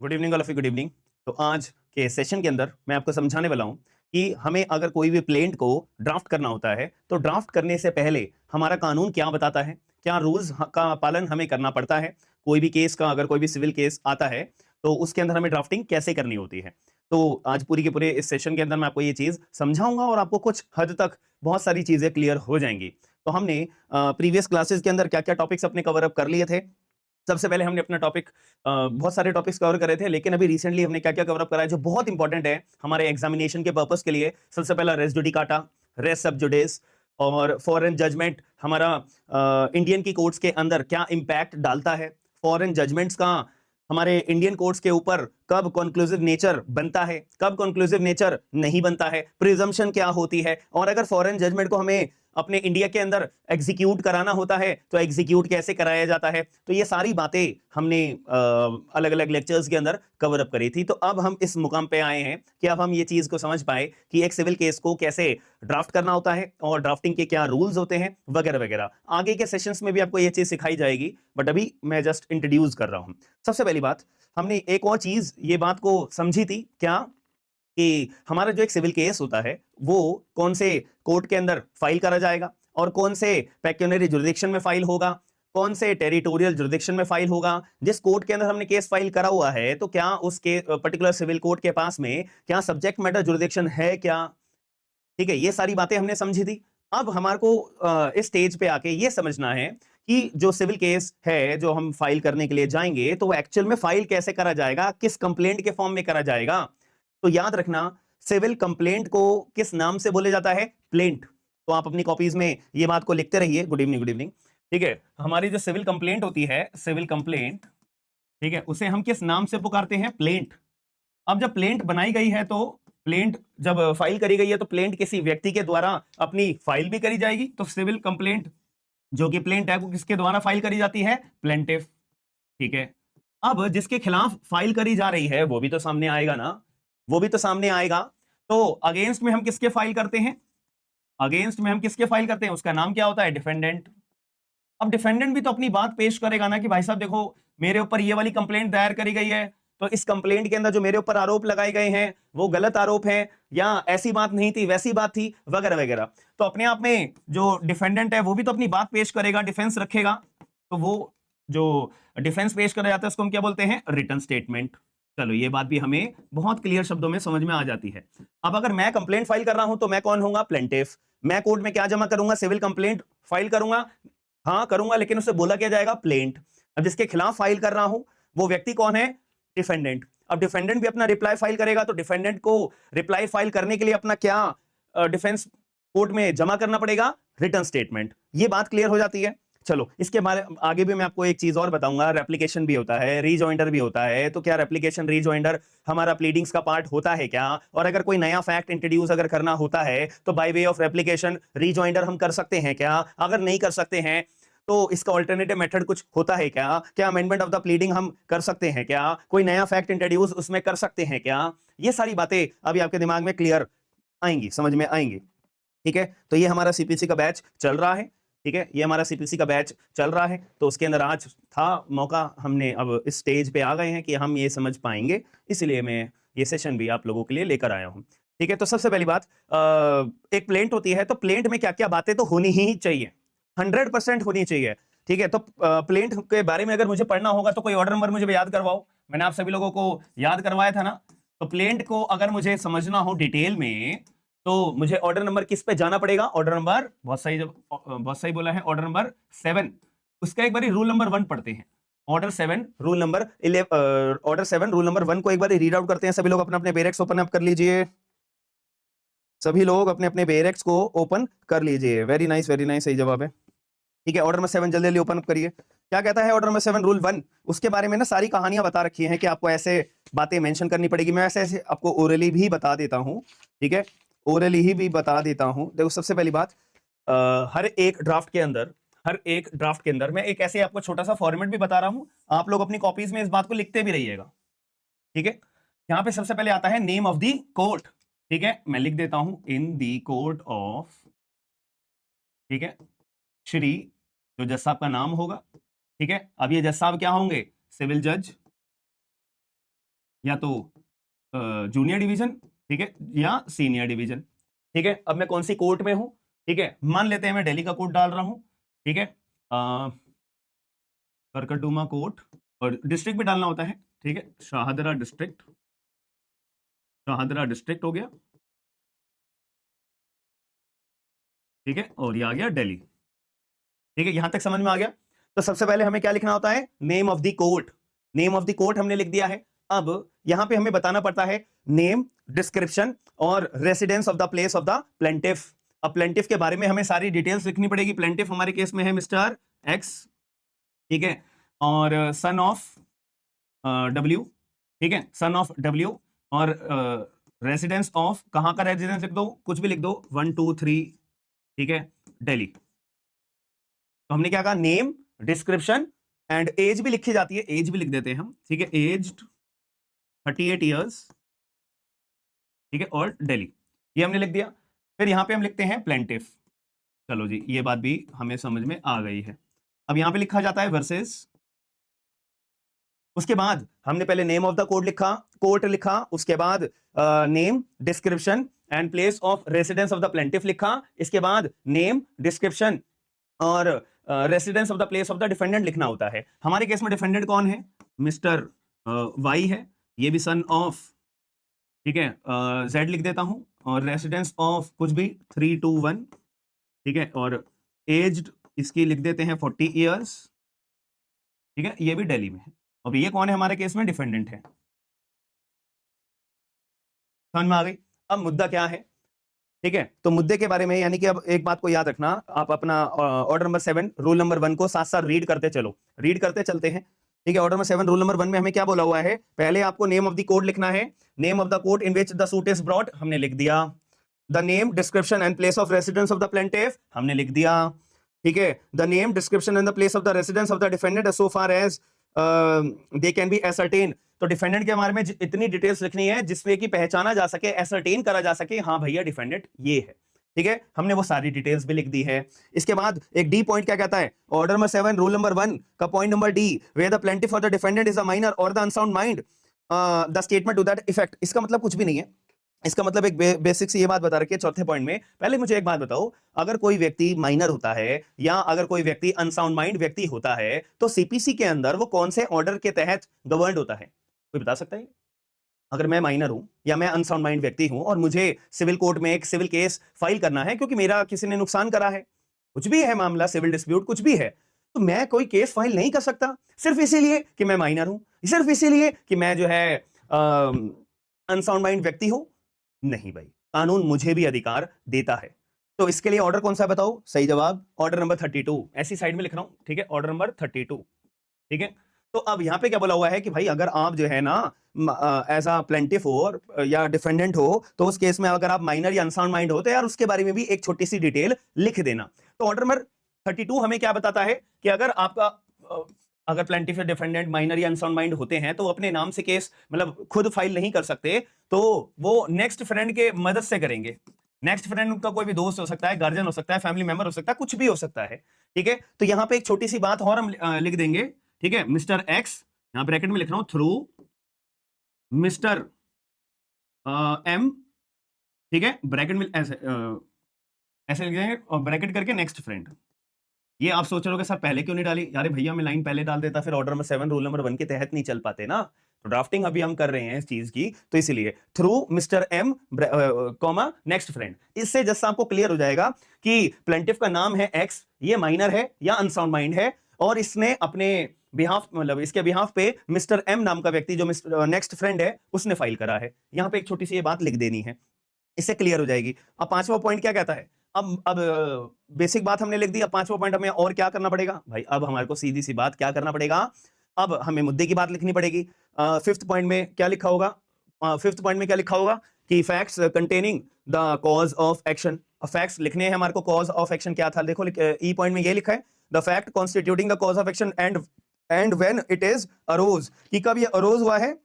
Good evening all of you, good evening. तो आज के सेशन के अंदर मैं आपको समझाने वाला हूं कि हमें अगर कोई भी प्लेंट को ड्राफ्ट करना होता है तो ड्राफ्ट करने से पहले हमारा कानून क्या बताता है, क्या रूल्स का पालन हमें करना पड़ता है। कोई भी केस का, अगर कोई भी सिविल केस आता है तो उसके अंदर हमें ड्राफ्टिंग कैसे करनी होती है। तो आज पूरी के पूरे इस सेशन के अंदर मैं आपको ये चीज समझाऊंगा और आपको कुछ हद तक बहुत सारी चीजें क्लियर हो जाएंगी। तो हमने प्रीवियस क्लासेस के अंदर क्या क्या टॉपिक्स अपने कवर अप कर लिए थे। सबसे पहले हमने अपना टॉपिक, बहुत सारे टॉपिक्स कवर करे थे, लेकिन अभी रिसेंटली हमने क्या क्या कवर अप करा है जो बहुत इंपॉर्टेंट है हमारे एग्जामिनेशन के पर्पस के लिए। सबसे पहला रेस जुडिकाटा, रेस सब जुडिस और फॉरेन जजमेंट हमारा इंडियन की कोर्ट्स के अंदर क्या इंपैक्ट डालता है। फॉरेन जजमेंट्स का हमारे इंडियन कोर्ट्स के ऊपर कब कंक्लूसिव नेचर बनता है, कब कंक्लूसिव नेचर नहीं बनता है, प्रिजम्पशन क्या होती है, और अगर फॉरेन जजमेंट को हमें अपने इंडिया के अंदर एग्जीक्यूट कराना होता है तो एग्जीक्यूट कैसे कराया जाता है। तो ये सारी बातें हमने अलग अलग लेक्चर्स के अंदर कवर अप करी थी। तो अब हम इस मुकाम पे आए हैं कि अब हम ये चीज को समझ पाए कि एक सिविल केस को कैसे ड्राफ्ट करना होता है और ड्राफ्टिंग के क्या रूल्स होते हैं वगैरह वगैरह। आगे के सेशंस में भी आपको ये चीज सिखाई जाएगी, बट अभी मैं जस्ट इंट्रोड्यूस कर रहा हूं। सबसे पहली बात, हमने एक और चीज ये बात को समझी थी क्या, कि हमारा जो एक सिविल केस होता है वो कौन से कोर्ट के अंदर फाइल करा जाएगा और कौन से पेक्यूनरी जुरिडिक्शन में फाइल होगा, कौन से टेरिटोरियल जुरिडिक्शन में फाइल होगा। जिस कोर्ट के अंदर हमने केस फाइल करा हुआ है तो क्या उसके पर्टिकुलर सिविल कोर्ट के पास में क्या सब्जेक्ट मैटर जुरिडिक्शन है क्या। ठीक है, ये सारी बातें हमने समझी थी। अब हमारे को इस स्टेज पे आके ये समझना है कि जो सिविल केस है जो हम फाइल करने के लिए जाएंगे तो वो एक्चुअल में फाइल कैसे करा जाएगा, किस कंप्लेंट के फॉर्म में करा जाएगा। तो याद रखना, सिविल कंप्लेंट को किस नाम से बोले जाता है, प्लेंट। तो आप अपनी कॉपीज में ये बात को लिखते रहिए। Good evening, good evening. ठीक है, हमारी जो सिविल कंप्लेंट होती है, सिविल कंप्लेंट, ठीक है, उसे हम किस नाम से पुकारते हैं, प्लेंट। अब जब प्लेंट बनाई गई है तो प्लेंट जब फाइल करी गई है तो प्लेंट किसी व्यक्ति के द्वारा अपनी फाइल भी करी जाएगी। तो सिविल कंप्लेंट जो कि प्लेंट है वो किसके द्वारा फाइल करी जाती है, प्लेंटिफ। ठीक है, अब जिसके खिलाफ फाइल करी जा रही है वो भी तो सामने आएगा ना, वो भी तो सामने आएगा। तो अगेंस्ट में हम किसके फाइल करते हैं, अगेंस्ट में हम किसके फाइल करते हैं, उसका नाम क्या होता है, डिफेंडेंट। अब डिफेंडेंट भी तो अपनी बात पेश करेगा ना कि भाई साहब देखो, मेरे ऊपर ये वाली कंप्लेंट दायर करी गई है, तो इस कंप्लेंट के अंदर जो मेरे ऊपर आरोप लगाए गए हैं वो गलत आरोप है, या ऐसी बात नहीं थी वैसी बात थी वगैरह वगैरह। तो अपने आप में जो डिफेंडेंट है वो भी तो अपनी बात पेश करेगा, डिफेंस रखेगा। तो वो जो डिफेंस पेश करा जाता है उसको हम क्या बोलते हैं, रिटन स्टेटमेंट। चलो, ये बात भी हमें बहुत क्लियर शब्दों में समझ में आ जाती है। अब अगर मैं कंप्लेंट फाइल कर रहा हूं तो मैं कौन होऊंगा, प्लेंटिफ। मैं कोर्ट में क्या जमा करूंगा, सिविल कंप्लेंट फाइल करूंगा। हाँ करूंगा, लेकिन उससे बोला क्या जाएगा, प्लेंट। अब जिसके खिलाफ फाइल कर रहा हूं वो व्यक्ति कौन है, डिफेंडेंट। अब डिफेंडेंट भी अपना रिप्लाई फाइल करेगा तो डिफेंडेंट को रिप्लाई फाइल करने के लिए अपना क्या डिफेंस कोर्ट में जमा करना पड़ेगा, रिटर्न स्टेटमेंट। ये बात क्लियर हो जाती है। चलो, इसके बारे आगे भी मैं आपको एक चीज और बताऊंगा, रेप्लिकेशन भी होता है, रीजॉइंडर भी होता है। तो क्या रेप्लिकेशन रीजॉइंडर हमारा प्लीडिंग्स का पार्ट होता है क्या, और अगर कोई नया फैक्ट इंट्रोड्यूस अगर करना होता है तो बाय वे ऑफ रेप्लिकेशन रीजॉइंडर हम कर सकते हैं क्या, अगर नहीं कर सकते हैं तो इसका ऑल्टरनेटिव मेथड कुछ होता है क्या, क्या अमेंडमेंट ऑफ द प्लीडिंग हम कर सकते हैं क्या, कोई नया फैक्ट इंट्रोड्यूस उसमें कर सकते हैं क्या। ये सारी बातें अभी आपके दिमाग में क्लियर आएंगी, समझ में आएंगी। ठीक है, तो ये हमारा सीपीसी का बैच चल रहा है। ठीक है, ये हमारा सीपीसी का बैच चल रहा है। तो उसके अंदर आज था मौका, हमने अब इस स्टेज पे आ गए हैं कि हम ये समझ पाएंगे, इसलिए मैं ये सेशन भी आप लोगों के लिए लेकर आया हूं। ठीक है, तो सबसे पहली बात, एक प्लेंट होती है तो प्लेंट में क्या क्या बातें तो होनी ही चाहिए, 100% होनी चाहिए। ठीक है, तो प्लेंट के बारे में अगर मुझे पढ़ना होगा तो कोई ऑर्डर नंबर मुझे याद करवाओ। मैंने आप सभी लोगों को याद करवाया था ना। तो प्लेंट को अगर मुझे समझना हो डिटेल में तो मुझे ऑर्डर नंबर किस पे जाना पड़ेगा, ऑर्डर नंबर, बहुत सही, जब बहुत सही बोला है, ऑर्डर नंबर 7। उसका एक बार रूल नंबर 1 पढ़ते हैं। Order 7 rule number 11, order 7 rule number 1 को एक बार रीड आउट करते हैं। सभी लोग अपने अपने बेरेक्स ओपन अप कर लीजिए, सभी लोग अपने अपने बेरेक्स को ओपन कर लीजिए। वेरी नाइस, वेरी नाइस, सही जवाब है। ठीक है, ऑर्डर नंबर 7 जल्दी जल्दी ओपन अप करिए। क्या कहता है ऑर्डर नंबर 7 रूल 1, उसके बारे में ना सारी कहानियां बता रखी हैं कि आपको ऐसे बातें मेंशन करनी पड़ेगी। मैं ऐसे ऐसे आपको ओरली भी बता देता हूं। ठीक है, ओरली ही भी बता देता हूं। देखो, सबसे पहली बात, हर एक ड्राफ्ट के अंदर, हर एक ड्राफ्ट के अंदर मैं एक ऐसे आपको छोटा सा फॉर्मेट भी बता रहा हूं, आप लोग अपनी कॉपीज में इस बात को लिखते भी रहिएगा। ठीक है, यहां पे सबसे पहले आता है नेम ऑफ द कोर्ट। ठीक है, मैं लिख देता हूं, इन द कोर्ट ऑफ, ठीक है, श्री, जो जज साहब का नाम होगा। ठीक है, अब ये जज साहब क्या होंगे, सिविल जज। या तो जूनियर डिवीजन, ठीक है, या सीनियर डिवीजन। ठीक है, अब मैं कौन सी कोर्ट में हूं, ठीक है, मान लेते हैं मैं दिल्ली का कोर्ट डाल रहा हूं, ठीक है, करकटुमा कोर्ट, और डिस्ट्रिक्ट भी डालना होता है, ठीक है, शाहदरा डिस्ट्रिक्ट, शाहदरा डिस्ट्रिक्ट हो गया, ठीक है, और ये आ गया दिल्ली। ठीक है, यहां तक समझ में आ गया। तो सबसे पहले हमें क्या लिखना होता है, name of the court, name of the court हमने लिख दिया है। अब यहां पे हमें बताना पड़ता है नेम, डिस्क्रिप्शन और residence of the place of the plaintiff. अब प्लेंटिफ के बारे में हमें सारी डिटेल्स लिखनी पड़ेगी। प्लेंटिफ हमारे केस में है मिस्टर एक्स, ठीक है, और सन ऑफ डब्ल्यू, ठीक है, सन ऑफ डब्ल्यू, और रेसिडेंस ऑफ, कहां का रेसिडेंस लिख दो, कुछ भी लिख दो, 1 2 3, ठीक है, दिल्ली। तो हमने क्या कहा, नेम, डिस्क्रिप्शन एंड एज भी लिखी जाती है, एज भी लिख देते हैं हम, ठीक है, एज्ड 38 ईयर्स, ठीक है, और दिल्ली, ये हमने लिख दिया। फिर यहां पे हम लिखते हैं प्लेंटिफ। चलो जी, ये बात भी हमें समझ में आ गई है। अब यहां पे लिखा जाता है वर्सेस। उसके बाद हमने पहले नेम ऑफ द कोर्ट लिखा, कोर्ट लिखा, उसके बाद name, description and place of residence of the plaintiff लिखा, इसके बाद नेम, डिस्क्रिप्शन और residence of the place of the defendant लिखना होता है। हमारे केस में डिफेंडेंट कौन है, मिस्टर वाई है, ये भी सन ऑफ, ठीक है, जेड लिख देता हूं, और रेसिडेंस ऑफ कुछ भी 3 2 1, ठीक है, और एज्ड इसकी लिख देते हैं 40 ईयर्स, ठीक है, ये भी दिल्ली में है। अब ये कौन है हमारे केस में, डिफेंडेंट है। समझ में आ गई। अब मुद्दा क्या है, ठीक है, तो मुद्दे के बारे में, यानी कि अब एक बात को याद रखना, आप अपना ऑर्डर नंबर 7 रूल नंबर 1 को साथ साथ रीड करते चलो, रीड करते चलते हैं। ठीक है, ऑर्डर नंबर 7 रूल नंबर 1 में हमें क्या बोला हुआ है, पहले आपको नेम ऑफ द कोर्ट लिखना है, name of the court in which the suit is brought हमने लिख दिया, the name, description and place of residence of the plaintiff हमने लिख दिया, ठीक है, the name, description and the place of the residence of the defendant so far as they can be ascertain. तो defendant के बारे में इतनी डिटेल्स लिखनी है जिसमें कि पहचाना जा सके, एसर्टेन करा जा सके, हाँ भैया डिफेंडेंट ये है। ठीक है, हमने वो सारी डिटेल्स भी लिख दी है। इसके बाद एक डी पॉइंट क्या कहता है, ऑर्डर नंबर 7 रूल नंबर 1 का point number D, where the plaintiff और the defendant is a minor और the unsound mind, the statement to that effect. इसका मतलब कुछ भी नहीं है, इसका मतलब एक बेसिक सी ये बात बता रखी है चौथे पॉइंट में। पहले मुझे एक बात बताओ, अगर कोई व्यक्ति माइनर होता है या अगर कोई व्यक्ति अनसाउंड माइंड व्यक्ति होता है तो सीपीसी के अंदर वो कौन से ऑर्डर के तहत गवर्नड होता है, कोई बता सकता है? अगर मैं माइनर हूं या मैं अनसाउंड माइंड व्यक्ति हूं और मुझे सिविल कोर्ट में एक सिविल केस फाइल करना है क्योंकि मेरा किसी ने नुकसान करा है, कुछ भी है मामला, सिविल डिस्प्यूट कुछ भी है, तो मैं कोई केस फाइल नहीं कर सकता सिर्फ इसीलिए कि मैं माइनर हूं, सिर्फ इसीलिए कि मैं जो है अनसाउंड माइंड व्यक्ति हूं? नहीं भाई, कानून मुझे भी अधिकार देता है। तो इसके लिए ऑर्डर कौन सा है बताओ? सही जवाब ऑर्डर नंबर 32, ऐसी साइड में लिख रहा हूं, ठीक है, ऑर्डर नंबर 32, ठीक है। तो अब यहां पे क्या बोला हुआ है कि भाई अगर आप जो है ना एज अ प्लेंटिफ हो या डिफेंडेंट हो, तो उस केस में अगर आप माइनर या अनसाउंड माइंड हो तो यार उसके बारे में भी एक छोटी सी डिटेल लिख देना। तो ऑर्डर नंबर 32 हमें क्या बताता है कि अगर आपका अगर प्लेंटिफ या डिफेंडेंट माइनर या अनसाउंड माइंड होते हैं तो वो अपने नाम से केस मतलब खुद फाइल नहीं कर सकते, तो वो नेक्स्ट फ्रेंड के मदद से करेंगे। नेक्स्ट फ्रेंड उनका कोई भी दोस्त हो सकता है, गार्जियन हो सकता है, फैमिली मेंबर हो सकता है, कुछ भी हो सकता है, ठीक है। तो यहां पे एक छोटी सी बात और हम लिख देंगे, ठीक है, मिस्टर एक्स, यहां ब्रैकेट में लिख रहा हूं, थ्रू मिस्टर एम, ठीक है, ब्रैकेट में ऐसे लिख देंगे और ब्रैकेट करके नेक्स्ट फ्रेंड। ये आप सोच रहे हो कि सर पहले क्यों नहीं डाली? यार भैया मैं लाइन पहले डाल देता फिर ऑर्डर नंबर 7 रूल नंबर 1 के तहत नहीं चल पाते ना, तो ड्राफ्टिंग अभी हम कर रहे हैं इस चीज की, तो इसलिए through Mr M comma next friend. इससे जैसा आपको क्लियर हो जाएगा कि प्लेंटिफ का नाम है एक्स, ये माइनर है या अनसाउंड माइंड है, और इसने अपने बिहाफ मतलब इसके बिहाफ पे मिस्टर एम नाम का व्यक्ति जो नेक्स्ट फ्रेंड है उसने फाइल करा है। यहां पे एक छोटी सी ये बात लिख देनी है, इससे क्लियर हो जाएगी। अब पांचवा पॉइंट क्या कहता है? अब बेसिक बात हमने लिख दी, अब पांचवा पॉइंट हमें और क्या करना पड़ेगा भाई? अब हमारे को सीधी सी बात क्या करना पड़ेगा, अब हमें मुद्दे की बात लिखनी पड़ेगी। फिफ्थ पॉइंट में क्या लिखा होगा? फिफ्थ पॉइंट में क्या लिखा होगा कि facts containing the cause of action. Facts लिखने हैं हमारे को, कॉज ऑफ एक्शन क्या था देखो, ई पॉइंट में ये लिखा है, the fact constituting the cause of action and when it is arose, कि कब ये अरोज हुआ है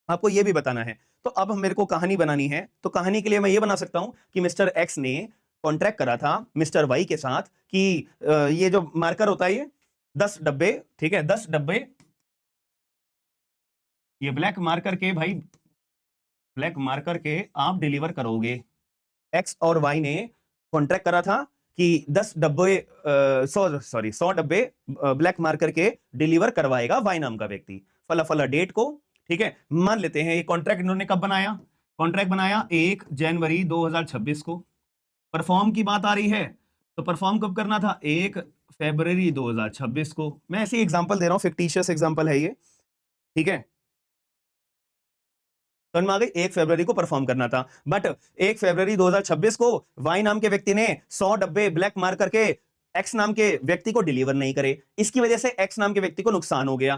आपको ये भी बताना है। तो अब मेरे को कहानी बनानी है, तो कहानी के लिए मैं ये बना सकता हूं कि मिस्टर एक्स ने कॉन्ट्रैक्ट करा था मिस्टर वाई के साथ कि ये जो मार्कर होता है ये 10 डब्बे, ठीक है, 10 डब्बे ये ब्लैक मार्कर के भाई, ब्लैक मार्कर के आप डिलीवर करोगे। एक्स और वाई ने कॉन्ट्रैक्ट करा था कि 10 डब्बे 100 डब्बे ब्लैक मार्कर के डिलीवर करवाएगा वाई नाम का व्यक्ति फला फला डेट को। ठीक है, मान लेते हैं ये कॉन्ट्रैक्ट इन्होंने कब बनाया, कॉन्ट्रैक्ट बनाया 1 जनवरी 2026 को। परफॉर्म की बात आ रही है तो परफॉर्म कब करना था, 1 फरवरी 2026 को। मैं ऐसे एग्जांपल दे रहा हूं, फिक्टिशियस एग्जांपल है ये। ठीक है, समझ में आ गई, 1 फरवरी को परफॉर्म करना था, बट 1 फरवरी 2026 को वाई नाम के व्यक्ति ने 100 डब्बे ब्लैक मार्क करके एक्स नाम के व्यक्ति को डिलीवर नहीं करे। इसकी वजह से एक्स नाम के व्यक्ति को नुकसान हो गया।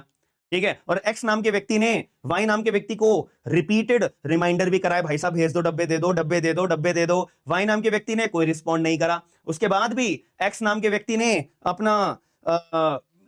ठीक है, और एक्स नाम के व्यक्ति ने वाई नाम के व्यक्ति को रिपीटेड रिमाइंडर भी कराया, भाई साहब भेज दो डब्बे, दे दो डब्बे, दे दो डब्बे, दे दो। वाई नाम के व्यक्ति ने कोई रिस्पॉन्ड नहीं करा। उसके बाद भी एक्स नाम के व्यक्ति ने अपना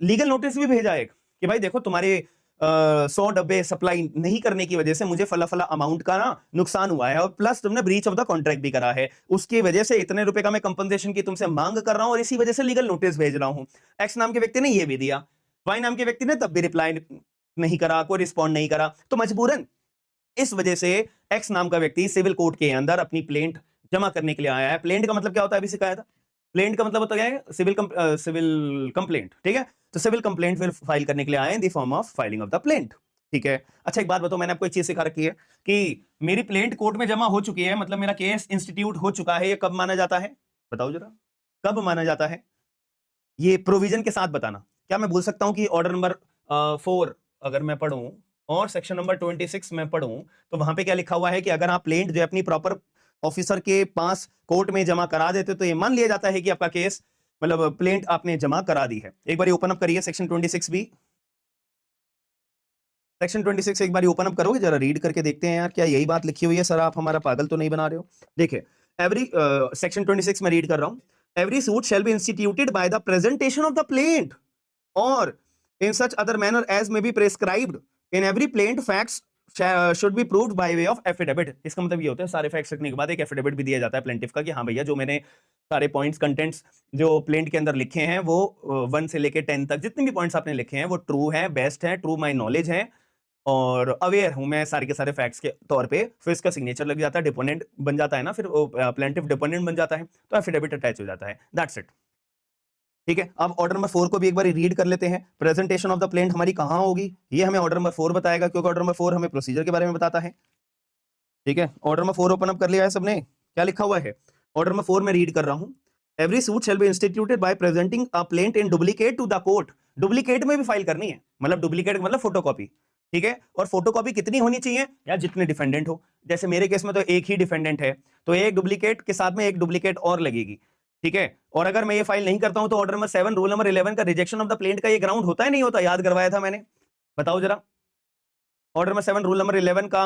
लीगल नोटिस भी भेजा एक कि भाई देखो तुम्हारे 100 डब्बे सप्लाई नहीं करने की वजह से मुझे फला फला अमाउंट का ना नुकसान हुआ है, और प्लस तुमने ब्रीच ऑफ द कॉन्ट्रैक्ट भी करा है, उसकी वजह से इतने रुपए का मैं कंपनसेशन की तुमसे मांग कर रहा हूं और इसी वजह से लीगल नोटिस भेज रहा हूं। एक्स नाम के व्यक्ति ने ये भी दिया, वाई नाम के व्यक्ति ने तब भी रिप्लाई नहीं करा, कोई रिस्पॉन्ड नहीं करा, तो मजबूरन इस वजह से एक्स नाम का व्यक्ति सिविल कोर्ट के अंदर अपनी प्लेंट जमा करने के लिए आया है। प्लेंट का मतलब क्या होता है, अभी सिखाया था। प्लेंट का मतलब होता है सिविल कंप्लेंट। ठीक है, तो सिविल कंप्लेंट फिर फाइल करने के लिए आए in the form of filing of the plaint. ठीक है, अच्छा एक बात बताओ, मैंने आपको एक चीज सिखा रखी है कि मेरी प्लेंट कोर्ट में जमा हो चुकी है, मतलब मेरा केस इंस्टीट्यूट हो चुका है, ये कब माना जाता है, बताओ जरा, कब माना जाता है? ये प्रोविजन के साथ बताना। क्या मैं बोल सकता हूं कि ऑर्डर नंबर 4 अगर मैं पढ़ूं और सेक्शन नंबर 26 में पढ़ूं तो वहां पे क्या लिखा हुआ है कि अगर आप प्लेंट जो अपनी प्रॉपर ऑफिसर के पास कोर्ट में जमा करा देते तो ये मान लिया जाता है कि आपका केस, मतलब प्लेंट आपने जमा करा दी है। एक बार ओपन अप करिए सेक्शन 26 भी, सेक्शन 26 एक बार ओपन अप करोगे जरा, रीड करके देखते हैं यार क्या यही बात लिखी हुई है, सर आप हमारा पागल तो नहीं बना रहे हो। देखिए एवरी सेक्शन 26 में रीड कर रहा हूं, every suit shall be instituted by the presentation of the plaint और in such other manner as may be prescribed in every plaint facts should be proved by way of affidavit। इसका मतलब ये होता है सारे फैक्ट्स लिखने के बाद एक एफिडेविट भी दिया जाता है प्लेंटिफ का कि हाँ भैया जो मैंने सारे पॉइंट्स कंटेंट्स जो प्लेंट के अंदर लिखे हैं वो 1 से लेके 10 तक जितने भी पॉइंट्स आपने लिखे हैं वो ट्रू है, बेस्ट है, ट्रू माई नॉलेज है और अवेयर हूं मैं सारे के सारे फैक्ट्स के तौर पे। फिर इसका सिग्नेचर लग जाता है, डिपोनेंट बन जाता है ना, फिर प्लेंटिफ डिपोनेंट बन जाता है, तो एफिडेविट अटैच हो जाता है, दैट्स इट। ठीक है, अब ऑर्डर नंबर 4 को भी एक बार रीड कर लेते हैं। प्रेजेंटेशन ऑफ द प्लेंट हमारी कहां होगी, ये हमें ऑर्डर नंबर 4 बताएगा क्योंकि ऑर्डर नंबर 4 हमें प्रोसीजर के बारे में बताता है। ठीक है, ऑर्डर नंबर 4 ओपन अप कर लिया है सबने, क्या लिखा हुआ है ऑर्डर नंबर 4 में, रीड कर रहा हूं। Every suit shall be instituted by presenting a plaint in duplicate to the court. Duplicate में भी फाइल करनी है, मतलब डुप्लीकेट मतलब फोटोकॉपी। ठीक है, और फोटोकॉपी कितनी होनी चाहिए या जितने डिफेंडेंट हो, जैसे मेरे केस में तो एक ही डिफेंडेंट है तो एक डुप्लीकेट के साथ में एक डुप्लीकेट और लगेगी। ठीक है, और अगर मैं ये फाइल नहीं करता हूं तो ऑर्डर नंबर 7 रूल नंबर 11 का रिजेक्शन ऑफ द प्लेंट का ये ग्राउंड होता है नहीं होता, याद करवाया था मैंने, बताओ जरा। ऑर्डर नंबर 7 रूल नंबर 11 का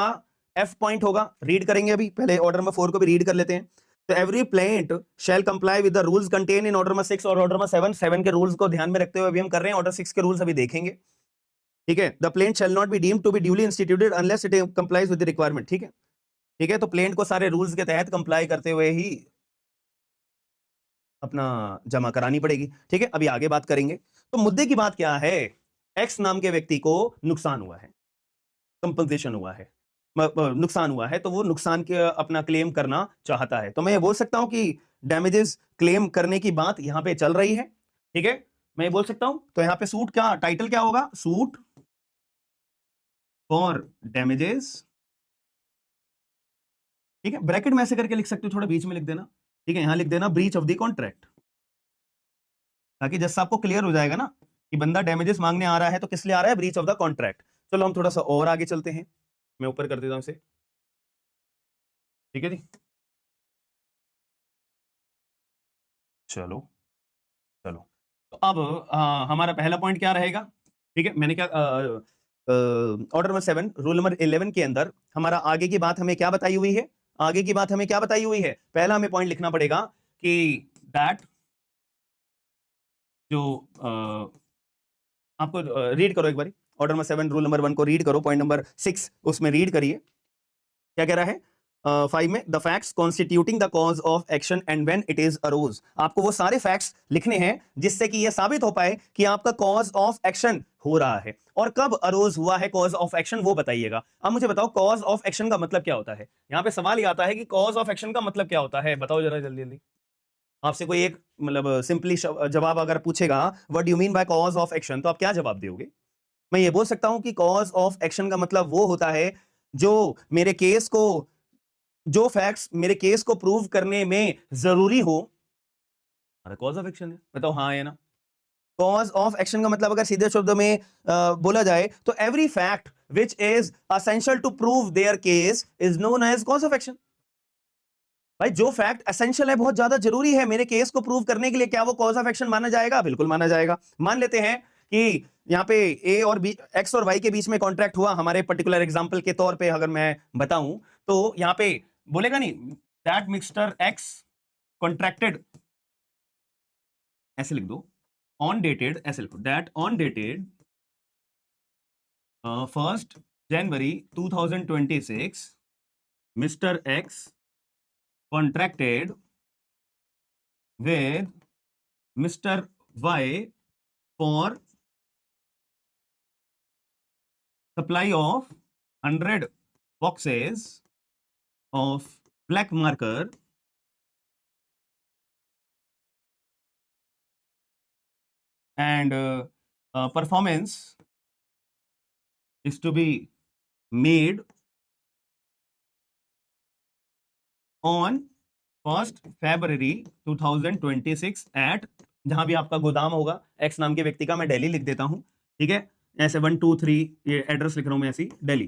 एफ पॉइंट होगा, रीड करेंगे अभी, पहले ऑर्डर नंबर 4 को भी रीड कर लेते हैं। तो every plaint shell comply with the rules contain in order number 6 और ऑर्डर नंबर 7 के रूल्स को ध्यान में रखते हुए अभी हम कर रहे हैं, ऑर्डर 6 के रूल्स अभी देखेंगे। ठीक है, the plaint shall not be deemed to be duly instituted unless it complies with the requirement. ठीक है, ठीक है, तो प्लेंट को सारे रूल्स के तहत कंप्लाई करते हुए ही अपना जमा करानी पड़ेगी। ठीक है, अभी आगे बात करेंगे। तो मुद्दे की बात क्या है, एक्स नाम के व्यक्ति को नुकसान हुआ है, कंपनसेशन हुआ है, नुकसान हुआ है, तो वो नुकसान के अपना क्लेम करना चाहता है। तो मैं ये बोल सकता हूं कि डैमेजेस क्लेम करने की बात यहां पे चल रही है। ठीक है, मैं ये बोल सकता हूं, तो यहां पे सूट क्या टाइटल क्या होगा, सूट फॉर डैमेजेस। ठीक है, ब्रैकेट में ऐसे करके लिख सकते हो, थोड़ा बीच में लिख देना। ठीक है, यहां लिख देना ब्रीच ऑफ द कॉन्ट्रैक्ट, ताकि जैसे आपको क्लियर हो जाएगा ना कि बंदा डैमेजेस मांगने आ रहा है तो किस लिए आ रहा है, ब्रीच ऑफ द कॉन्ट्रैक्ट। चलो हम थोड़ा सा और आगे चलते हैं, मैं ऊपर कर देता हूं इसे। ठीक है जी, चलो चलो, तो अब हमारा पहला पॉइंट क्या रहेगा। ठीक है, मैंने क्या ऑर्डर नंबर 7 रूल नंबर 11 के अंदर हमारा आगे की बात हमें क्या बताई हुई है, आगे की बात हमें क्या बताई हुई है, पहला हमें पॉइंट लिखना पड़ेगा कि दैट जो आपको रीड करो एक बार, ऑर्डर नंबर 7 रूल नंबर 1 को रीड करो, पॉइंट नंबर 6 उसमें रीड करिए क्या कह रहा है। 5 में the facts constituting the cause of action and when it is arose. आपको वो सारे फैक्ट्स लिखने हैं जिससे कि ये साबित हो पाए कि आपका कॉज ऑफ एक्शन हो रहा है और कब अरोज हुआ है कॉज ऑफ एक्शन, वो बताइएगा। अब मुझे बताओ कॉज ऑफ एक्शन का मतलब क्या होता है। यहां पे सवाल ये आता है कि कॉज ऑफ एक्शन का मतलब क्या होता है, बताओ जरा जल्दी जल्दी। आपसे कोई एक मतलब सिंपली जवाब अगर पूछेगा what do you mean by cause of action, तो आप क्या जवाब दोगे। मैं ये बोल सकता हूं कि कॉज ऑफ एक्शन का मतलब वो होता है जो मेरे केस को, जो फैक्ट्स मेरे केस को प्रूव करने में जरूरी हो, कॉज ऑफ एक्शन है। बताओ हाँ या ना। कॉज ऑफ एक्शन का मतलब अगर सीधे शब्दों में बोला जाए तो every fact which is essential to prove their case is known as cause of action. भाई जो फैक्ट एसेंशियल है, बहुत ज्यादा जरूरी है मेरे केस को प्रूव करने के लिए, क्या वो कॉज ऑफ एक्शन माना जाएगा? बिल्कुल माना जाएगा। मान लेते हैं कि यहाँ पे ए और बी, एक्स और वाई के बीच में कॉन्ट्रैक्ट हुआ। हमारे पर्टिकुलर एग्जांपल के तौर पे अगर मैं बताऊं तो यहाँ पे बोलेगा नहीं दैट मिस्टर एक्स कॉन्ट्रैक्टेड, ऐसे लिख दो ऑन डेटेड, ऐसे लिखो that on dated 1 January 2026 mister x contracted with Mr. Y for supply of 100 boxes of black marker and performance is to be made on 1 February 2026 at, जहां भी आपका गोदाम होगा एक्स नाम के व्यक्ति का, मैं दिल्ली लिख देता हूं, ठीक है, ऐसे 1 2 3 ये एड्रेस लिख रहा हूं मैं ऐसी दिल्ली,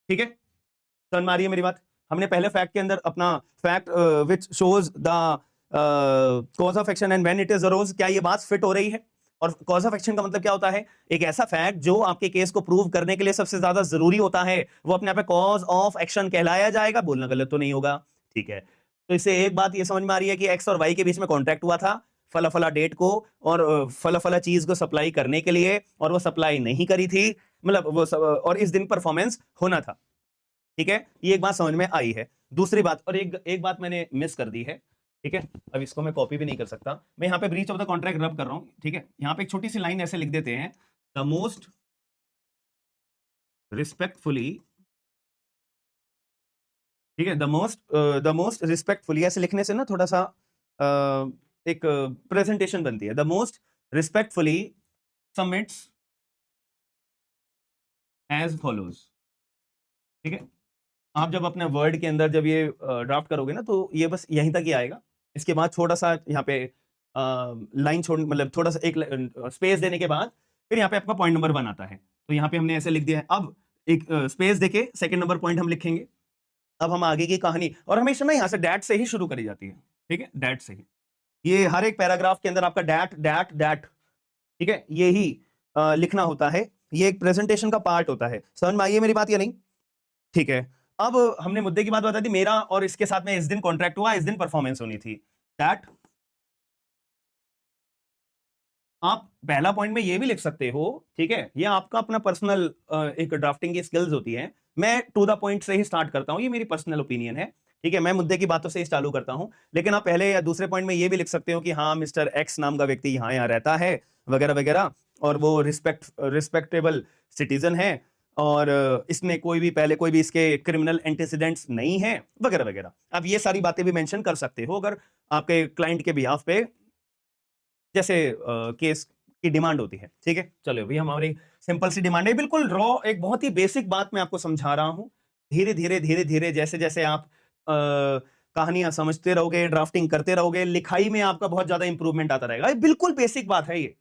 ठीक है। समझ में आ रही है मेरी बात। हमने पहले फैक्ट के अंदर अपना fact which shows the cause of action and when it is arose, क्या ये बात फिट हो रही है? और कॉज ऑफ एक्शन का मतलब क्या होता है? एक ऐसा फैक्ट जो आपके केस को प्रूव करने के लिए सबसे ज्यादा जरूरी होता है, वो अपने आप में कॉज ऑफ एक्शन कहलाया जाएगा। बोलना गलत तो नहीं होगा, ठीक है। तो इससे एक बात ये समझ में आ रही है कि एक्स और वाई के बीच में कॉन्ट्रैक्ट हुआ था फला फला डेट को और फला फला चीज को सप्लाई करने के लिए, और वो सप्लाई नहीं करी थी, मतलब वो और इस दिन परफॉर्मेंस होना था, ठीक है। ये एक बात समझ में आई है। दूसरी बात, और एक बात मैंने मिस कर दी है, ठीक है। अब इसको मैं कॉपी भी नहीं कर सकता, मैं यहां पे ब्रीच ऑफ द कॉन्ट्रैक्ट रब कर रहा हूं, ठीक है। यहां पे एक छोटी सी लाइन ऐसे लिख देते हैं, द मोस्ट रिस्पेक्टफुली, ठीक है, द मोस्ट रिस्पेक्टफुली, ऐसे लिखने से ना थोड़ा सा एक प्रेजेंटेशन बनती है। The most respectfully submits as follows, ठीक है। आप जब अपने वर्ड के अंदर जब ये ड्राफ्ट करोगे ना, तो ये बस यहीं तक ही आएगा। इसके बाद थोड़ा सा यहाँ पे लाइन छोड़, मतलब थोड़ा सा एक स्पेस देने के बाद फिर यहाँ पे आपका पॉइंट नंबर 1 आता है। तो यहाँ पे हमने ऐसे लिख दिया है। अब एक स्पेस देके सेकंड नंबर पॉइंट हम लिखेंगे। अब हम आगे की कहानी, और हमेशा ना यहाँ से डैट से ही शुरू करी जाती है, ठीक है, डैट से ही। ये हर एक पैराग्राफ के अंदर आपका डैट डैट डैट, ठीक है, ये ही लिखना होता है। ये एक प्रेजेंटेशन का पार्ट होता है। समझ में आई है मेरी बात या नहीं? ठीक है। अब हमने मुद्दे की बात बता दी, मेरा और इसके साथ में इस दिन कॉन्ट्रैक्ट हुआ, इस दिन परफॉर्मेंस होनी थी। दैट आप पहला पॉइंट में ये भी लिख सकते हो, ठीक है, ये आपका अपना पर्सनल एक ड्राफ्टिंग की स्किल्स होती है। मैं टू द पॉइंट से ही स्टार्ट करता हूं, ये मेरी पर्सनल ओपिनियन है, ठीक है। मैं मुद्दे की बातों से ही चालू करता हूं, लेकिन आप पहले या दूसरे पॉइंट में ये भी लिख सकते हो कि हाँ मिस्टर एक्स नाम का व्यक्ति यहाँ यहाँ रहता है वगैरह वगैरह, और वो रिस्पेक्टेबल सिटीजन है, और इसने कोई भी पहले कोई भी इसके क्रिमिनल एंटीसीडेंट्स नहीं है वगैरह वगैरह। आप ये सारी बातें भी मेंशन कर सकते हो अगर आपके क्लाइंट के बिहाफ पे जैसे केस की डिमांड होती है, ठीक है। चलो अभी हमारी सिंपल सी डिमांड है, बिल्कुल रॉ, एक बहुत ही बेसिक बात मैं आपको समझा रहा हूं। धीरे धीरे धीरे धीरे जैसे जैसे आप कहानियां समझते रहोगे, ड्राफ्टिंग करते रहोगे, लिखाई में आपका बहुत ज्यादा इंप्रूवमेंट आता रहेगा। ये बिल्कुल बेसिक बात है, ये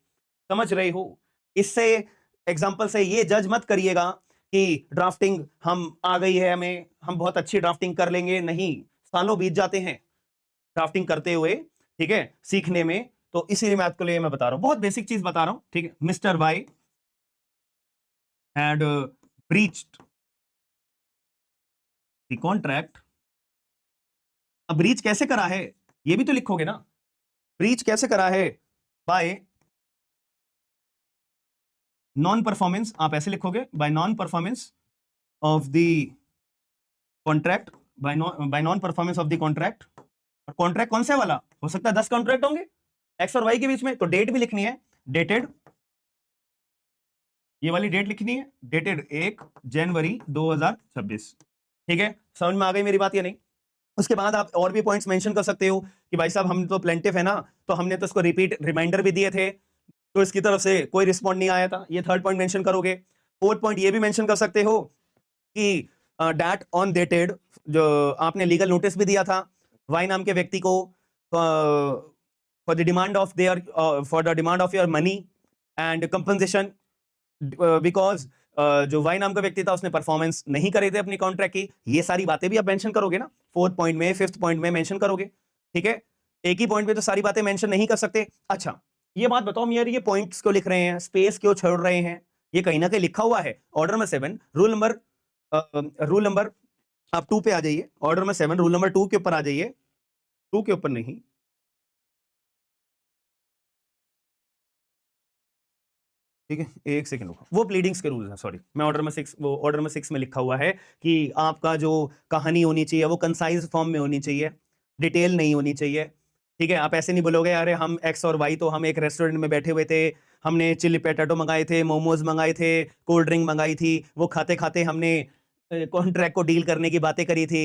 समझ रहे हो। इससे एग्जाम्पल से ये जज मत करिएगा कि ड्राफ्टिंग हम आ गई है हमें, हम बहुत अच्छी ड्राफ्टिंग कर लेंगे, नहीं, सालों बीत जाते हैं ड्राफ्टिंग करते हुए, ठीक है, सीखने में। तो इसीलिए मैं आपको लिए मैं बता रहा हूं, बहुत बेसिक चीज बता रहा हूं, ठीक है। Mr Y had breached the contract. अब ब्रीच कैसे करा है ये भी तो लिखोगे ना, ब्रीच कैसे करा है? बाय नॉन परफॉर्मेंस, आप ऐसे लिखोगे, bye non performance of the contract by non performance of the contract. और कॉन्ट्रैक्ट कौन सा वाला हो सकता है? 10 कॉन्ट्रैक्ट होंगे एक्स और वाई के बीच में, तो डेट भी लिखनी है, डेटेड, ये वाली डेट लिखनी है, डेटेड 1 जनवरी 2026। ठीक है, समझ में आ गई मेरी बात या नहीं? उसके बाद आप और भी पॉइंट्स मेंशन कर सकते हो कि भाई साहब हम तो प्लेंटिफ है ना, तो हमने तो इसको रिपीट रिमाइंडर भी दिए थे, तो इसकी तरफ से कोई रिस्पॉन्ड नहीं आया था, ये थर्ड पॉइंट मेंशन करोगे। फोर्थ पॉइंट ये भी मेंशन कर सकते हो कि डेट ऑन डेटेड, जो आपने लीगल नोटिस भी दिया था वाई नाम के व्यक्ति को for the demand of their, for the demand of your money and compensation, because जो वाई नाम का व्यक्ति था उसने परफॉर्मेंस नहीं करे थे अपनी कॉन्ट्रैक्ट की। ये सारी बातें भी आप मेंशन करोगे ना, फोर्थ पॉइंट में, फिफ्थ पॉइंट में मेंशन करोगे। ठीक है, एक ही पॉइंट में तो सारी बातें मेंशन नहीं कर सकते। अच्छा ये बात बताओ यार, ये पॉइंट्स क्यों लिख रहे हैं, स्पेस क्यों छोड़ रहे हैं? ये कहीं ना कहीं लिखा हुआ है ऑर्डर नंबर 7 रूल नंबर, आप 2 पे आ जाइए, ऑर्डर नंबर 7 रूल नंबर 2 के ऊपर आ जाइए, 2 के ऊपर नहीं, ठीक है एक सेकंड रुको, वो प्लीडिंग्स के रूल्स हैं, सॉरी, मैं ऑर्डर नंबर 6, वो ऑर्डर नंबर 6 में लिखा हुआ है कि आपका जो कहानी होनी चाहिए वो कंसाइज फॉर्म में होनी चाहिए, डिटेल नहीं होनी चाहिए। ठीक है, आप ऐसे नहीं बोलोगे अरे हम एक्स और वाई तो हम एक रेस्टोरेंट में बैठे हुए थे, हमने चिली पोटैटो मंगाए थे, मोमोज मंगाए थे, कोल्ड ड्रिंक मंगाई थी, वो खाते खाते हमने कॉन्ट्रैक्ट को डील करने की बातें करी थी,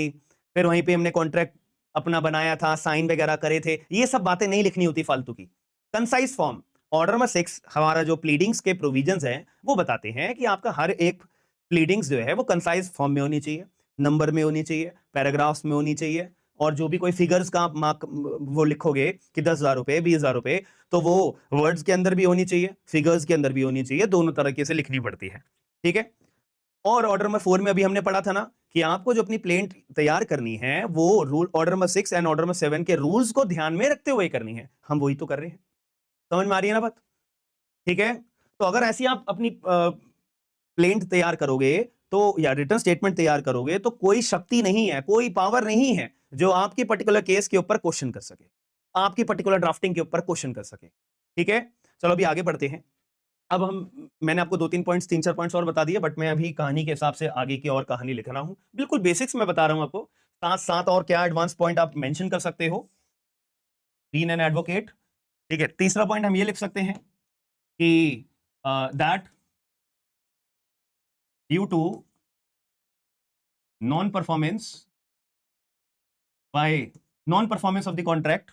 फिर वहीं पे हमने कॉन्ट्रैक्ट अपना बनाया था, साइन वगैरह करे थे, ये सब बातें नहीं लिखनी होती फालतू की। कंसाइज फॉर्म, ऑर्डर नंबर 6 हमारा जो प्लीडिंग्स के प्रोविजंस हैं वो बताते हैं कि आपका हर एक प्लीडिंग्स जो है वो कंसाइज फॉर्म में होनी चाहिए, नंबर में होनी चाहिए, पैराग्राफ्स में होनी चाहिए, और जो भी कोई फिगर्स का आप मार्क वो लिखोगे कि 10,000 रुपए, 20,000 रुपए, तो वो वर्ड्स के अंदर भी होनी चाहिए, फिगर्स के अंदर भी होनी चाहिए, दोनों तरीके से लिखनी पड़ती है। ठीक है, और ऑर्डर नंबर 4 में अभी हमने पढ़ा था ना कि आपको जो अपनी प्लेंट तैयार करनी है वो rule order number 6 and order number 7 के रूल्स को ध्यान में रखते हुए करनी है, हम वही तो कर रहे हैं। समझ में आ रही है ना बात? ठीक है, तो अगर ऐसी आप अपनी प्लेंट तैयार करोगे तो, या रिटर्न स्टेटमेंट तैयार करोगे, तो कोई शक्ति नहीं है, कोई पावर नहीं है जो आपकी पर्टिकुलर केस के ऊपर क्वेश्चन कर सके, आपकी पर्टिकुलर ड्राफ्टिंग के ऊपर क्वेश्चन कर सके। ठीक है, चलो अभी आगे बढ़ते हैं। अब हम, मैंने आपको 2-3 पॉइंट्स, 3-4 पॉइंट्स और बता दिए, बट मैं अभी कहानी के हिसाब से आगे की और कहानी लिख रहा हूं, बिल्कुल बेसिक्स में बता रहा हूं आपको, साथ साथ और क्या एडवांस पॉइंट आप मेंशन कर सकते हो, बीइंग एन एडवोकेट। ठीक है, तीसरा पॉइंट हम ये लिख सकते हैं कि that due to non-performance by non-performance of the contract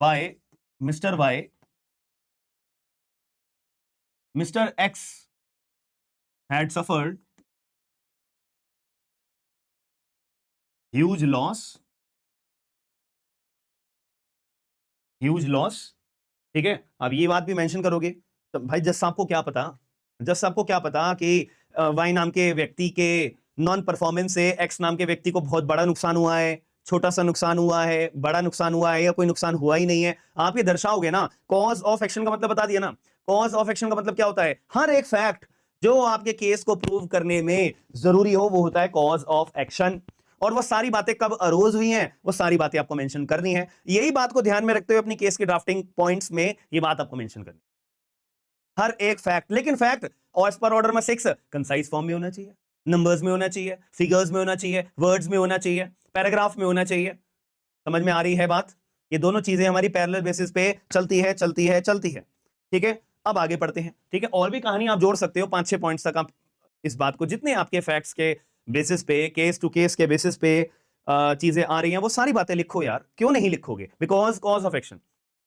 by Mr. Y, Mr. X had suffered huge loss, huge loss। ठीक है, अब ये बात भी मेंशन करोगे, तो भाई जज साहब को क्या पता, जज साहब को क्या पता कि वाई नाम के व्यक्ति के नॉन परफॉर्मेंस से एक्स नाम के व्यक्ति को बहुत बड़ा नुकसान हुआ है, छोटा सा नुकसान हुआ है, बड़ा नुकसान हुआ है, या कोई नुकसान हुआ ही नहीं है। आप ये दर्शाओगे ना, कॉज ऑफ एक्शन का मतलब बता दिया ना। कॉज ऑफ एक्शन का मतलब क्या होता है? हर एक फैक्ट जो आपके केस को प्रूव करने में जरूरी हो वो होता है कॉज ऑफ एक्शन, और वो सारी बातें कब अरोज हुई हैं वो सारी बातें आपको मेंशन करनी है। यही बात को ध्यान में रखते हुए अपनी केस के ड्राफ्टिंग पॉइंट्स में ये बात आपको मेंशन करनी, हर एक फैक्ट। लेकिन फैक्ट और एज पर ऑर्डर में 6 कंसाइज फॉर्म में होना चाहिए, नंबर्स में होना चाहिए, फिगर्स में होना चाहिए, वर्ड्स में होना चाहिए, पैराग्राफ में होना चाहिए। समझ में आ रही है बात? ये दोनों चीजें हमारी पैरेलल बेसिस पे चलती है, चलती है, चलती है। ठीक है, अब आगे बढ़ते हैं। ठीक है, और भी कहानी आप जोड़ सकते हो, 5-6 पॉइंट्स तक आप इस बात को, जितने आपके फैक्ट्स के बेसिस पे, केस टू केस के बेसिस पे चीजें आ रही हैं, वो सारी बातें लिखो यार। क्यों नहीं लिखोगे? बिकॉज कॉज ऑफ एक्शन,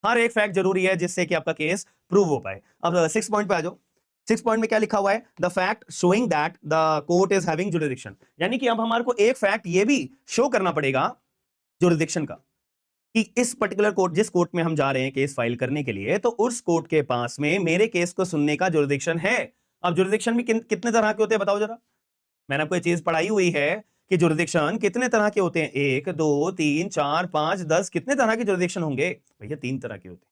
हर एक फैक्ट जरूरी है जिससे कि आपका केस प्रूव हो पाए। अब 6 पॉइंट पे आ जाओ। 6 पॉइंट में क्या लिखा हुआ है? The fact showing that the court is having jurisdiction, यानी कि अब हमारे को एक फैक्ट ये भी शो करना पड़ेगा जुरिडिक्शन का, कि इस पर्टिकुलर कोर्ट, जिस कोर्ट में हम जा रहे हैं केस फाइल करने के लिए, तो उस कोर्ट के पास में मेरे केस को सुनने का जुरिडिक्शन है। अब जुरिडिक्शन भी कितने तरह के होते हैं बताओ जरा? मैंने आपको ये चीज पढ़ाई हुई है कि जुरिडिक्शन कितने तरह के होते हैं, 1 2 3 4 5 10, कितने तरह के जुरिडिक्शन होंगे भैया? 3 तरह के होते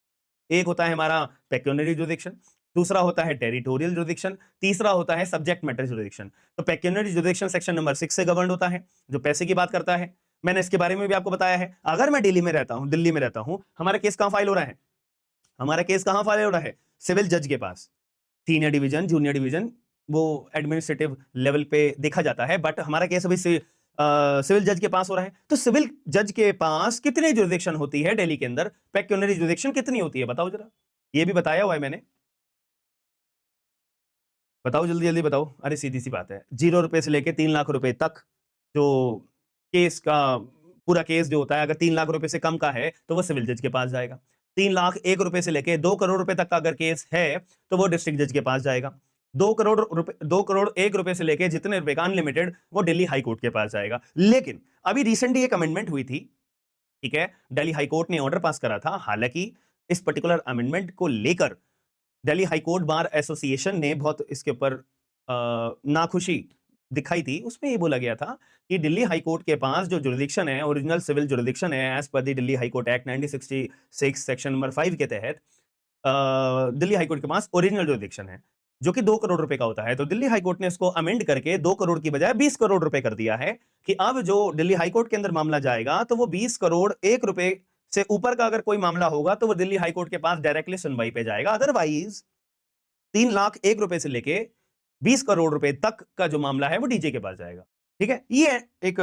हैं। एक होता है हमारा पेक्यूनियरी जुरिडिक्शन, दूसरा होता है टेरिटोरियल जुरिडिक्शन, तीसरा होता है सब्जेक्ट मैटर जुरिडिक्शन। तो पेक्यूनियरी जुरिडिक्शन सेक्शन नंबर 6 से गवर्न होता है, जो पैसे की बात करता है। मैंने इसके बारे में भी आपको बताया है। अगर मैं दिल्ली में रहता हूं, हमारा केस कहां फाइल हो रहा है? हमारा केस कहां फाइल हो रहा है? सिविल जज के पास, सीनियर डिवीजन, जूनियर डिवीजन, वो एडमिनिस्ट्रेटिव लेवल पे देखा जाता है, बट हमारा केस अभी सिविल जज के पास हो रहा है। तो सिविल जज के पास कितनी जुरिडिक्शन होती है दिल्ली के अंदर, पेक्यूनरी जुरिडिक्शन कितनी होती है बताओ जरा, ये भी बताया हुआ है मैंने, बताओ जल्दी जल्दी बताओ। अरे सीधी सी बात है, 0 रुपए से लेके 3 लाख रुपए तक जो केस का पूरा केस जो होता है, अगर 3 लाख रुपए से कम का है तो वो सिविल जज के पास जाएगा। 3 लाख 1 रुपए से लेके 2 करोड़ रुपए तक का अगर केस है तो वो डिस्ट्रिक्ट जज के पास जाएगा। 2 करोड़ 1 रुपए से लेके जितने रुपए का अनलिमिटेड, वो दिल्ली हाई कोर्ट के पास जाएगा। लेकिन अभी रिसेंटली एक अमेंडमेंट हुई थी, ठीक है, दिल्ली हाई कोर्ट ने ऑर्डर पास करा था। हालांकि इस पर्टिकुलर अमेंडमेंट को लेकर Delhi high court bar association ने बहुत इसके ऊपर नाखुशी दिखाई थी। उसमें ये बोला गया था कि दिल्ली हाई कोर्ट के पास जो जुरिडिक्शन है, ओरिजिनल सिविल जुरिडिक्शन है, as per the Delhi high court act 1966 section number 5 के तहत दिल्ली हाई कोर्ट के पास ओरिजिनल जुरिडिक्शन है, जो कि 2 करोड़ रुपए का होता है। तो दिल्ली हाई कोर्ट ने इसको अमेंड करके 2 करोड़ की बजाय 20 करोड़ रुपए कर दिया है कि अब जो दिल्ली हाई कोर्ट के अंदर मामला जाएगा तो वो 20 करोड़ 1 रुपए से ऊपर का अगर कोई मामला होगा तो वो दिल्ली हाई कोर्ट के पास डायरेक्टली सुनवाई पे जाएगा। अदरवाइज 3 लाख 1 रुपए से लेके 20 करोड़ रुपए तक का जो मामला है वो डीजे के पास जाएगा। ठीक है, ये एक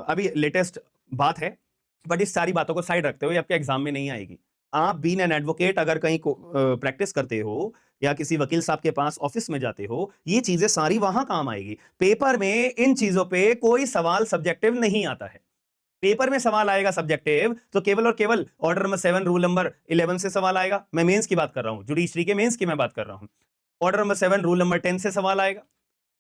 अभी लेटेस्ट बात है, बट इस सारी बातों को साइड रखते हुए आपके एग्जाम में नहीं आएगी। आप बीन एन एडवोकेट अगर कहीं प्रैक्टिस करते हो या किसी वकील साहब के पास ऑफिस में जाते हो, ये चीजें सारी वहां काम आएगी। पेपर में इन चीजों पे कोई सवाल सब्जेक्टिव नहीं आता है। पेपर में सवाल आएगा सब्जेक्टिव तो केवल और केवल ऑर्डर नंबर 7 रूल नंबर 11 से सवाल आएगा। मैं मेंस की बात कर रहा हूं, जुडिशरी के मेंस की मैं बात कर रहा हूं। ऑर्डर नंबर 7 रूल नंबर 10 से सवाल आएगा।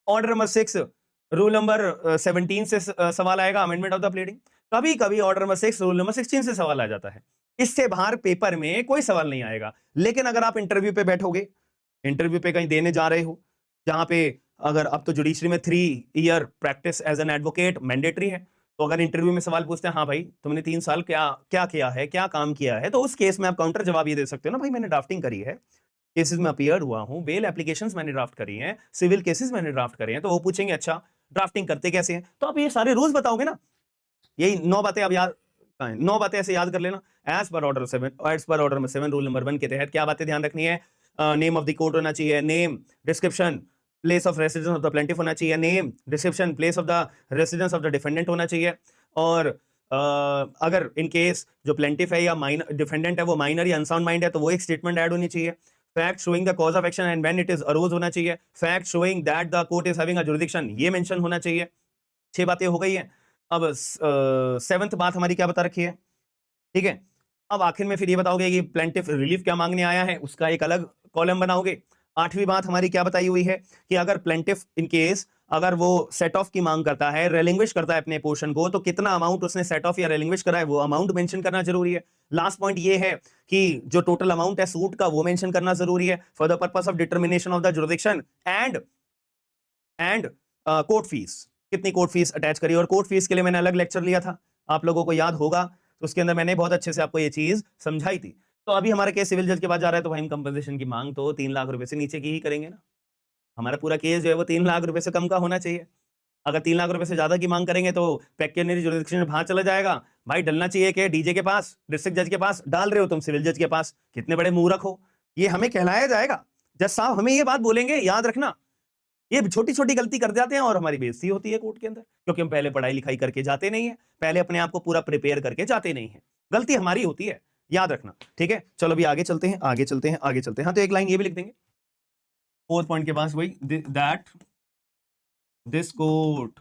ऑर्डर नंबर 6 रूल नंबर 17 से सवाल आएगा, अमेंडमेंट ऑफ द प्लीडिंग। कभी कभी ऑर्डर नंबर 6 रूल नंबर 16 से सवाल आ जाता है। इससे बाहर पेपर में कोई सवाल नहीं आएगा। लेकिन अगर आप इंटरव्यू पे बैठोगे, इंटरव्यू पे कहीं देने जा रहे हो, जहां पे अगर अब तो जुडिशरी में 3 year practice as an advocate mandatory है, तो अगर इंटरव्यू में सवाल पूछते हैं, हाँ भाई तुमने 3 साल क्या क्या किया है, क्या काम किया है, तो उस केस में आप काउंटर जवाब ये दे सकते हो ना, भाई मैंने ड्राफ्टिंग करी है, केसेस में अपीयर हुआ हूं, बेल एप्लीकेशंस मैंने ड्राफ्ट करी हैं, सिविल केसेस मैंने ड्राफ्ट करे हैं। तो वो पूछेंगे अच्छा ड्राफ्टिंग करते कैसे हैं, तो आप ये सारे रूल्स बताओगे ना। यही 9 बातें आप याद, 9 बातें ऐसे याद कर लेना। As per order 7 rule number 1 के तहत क्या बातें ध्यान रखनी है, नेम ऑफ द कोर्ट होना चाहिए, name description place of residence of the plaintiff होना चाहिए, name description place of the residence of the defendant होना चाहिए। और अगर इन केस जो प्लेंटिफ है या माइनर डिफेंडेंट है वो माइनर या अनसाउंड माइंड है तो वो एक स्टेटमेंट ऐड होनी चाहिए। Fact showing the cause of action and when it is arose होना चाहिए। Fact showing that the court is having a jurisdiction, ये मेंशन होना चाहिए। 6 बातें हो गई हैं। अब 7th बात हमारी क्या बता रखी है, ठीक है। अब आखिर में फिर ये बताओगे कि प्लेंटिफ रिलीफ क्या मांगने आया है, उसका एक अलग कॉलम बनाओगे। 8वीं बात हमारी क्या बताई हुई है कि अगर प्लेंटिफ इन केस अगर वो सेट ऑफ की मांग करता है, रेलिंग्विश करता है अपने पोर्शन को, तो कितना अमाउंट उसने सेट ऑफ या रेलिंग्विश करा है वो अमाउंट मेंशन करना जरूरी है। लास्ट पॉइंट ये है कि जो टोटल अमाउंट है सूट का वो मेंशन करना जरूरी है for the purpose of determination of the jurisdiction and court fees, कितनी कोर्ट फीस अटैच करी। और कोर्ट फीस के लिए मैंने अलग लेक्चर लिया था, आप लोगों को याद होगा, तो उसके अंदर मैंने बहुत अच्छे से आपको ये चीज समझाई थी। तो अभी हमारा केस सिविल जज के पास जा रहा है, तो भाई हम कंपनसेशन की मांग तो 3 लाख रुपए से नीचे की ही करेंगे ना। हमारा पूरा केस जो है वो 3 लाख रुपए से कम का होना चाहिए। अगर 3 लाख रुपए से ज्यादा की मांग करेंगे तो पेक्यूनियरी जुरिडिक्शन में भाग चला जाएगा। भाई डलना चाहिए कि डीजे के पास, डिस्ट्रिक्ट जज के पास, डाल रहे हो तुम सिविल जज के पास, कितने बड़े मूर्ख हो, ये हमें कहलाया जाएगा। जज साहब हमें ये बात बोलेंगे, याद रखना। ये छोटी छोटी गलती कर जाते हैं और हमारी बेइज्जती होती है कोर्ट के अंदर, क्योंकि हम पहले पढ़ाई लिखाई करके जाते नहीं है, पहले अपने आप को पूरा प्रिपेयर करके जाते नहीं है। गलती हमारी होती है, याद रखना, ठीक है। चलो अभी आगे चलते हैं, आगे चलते हैं, आगे चलते हैं। हाँ तो एक लाइन ये भी लिख देंगे 4th पॉइंट के पास, वही दैट दिस कोर्ट,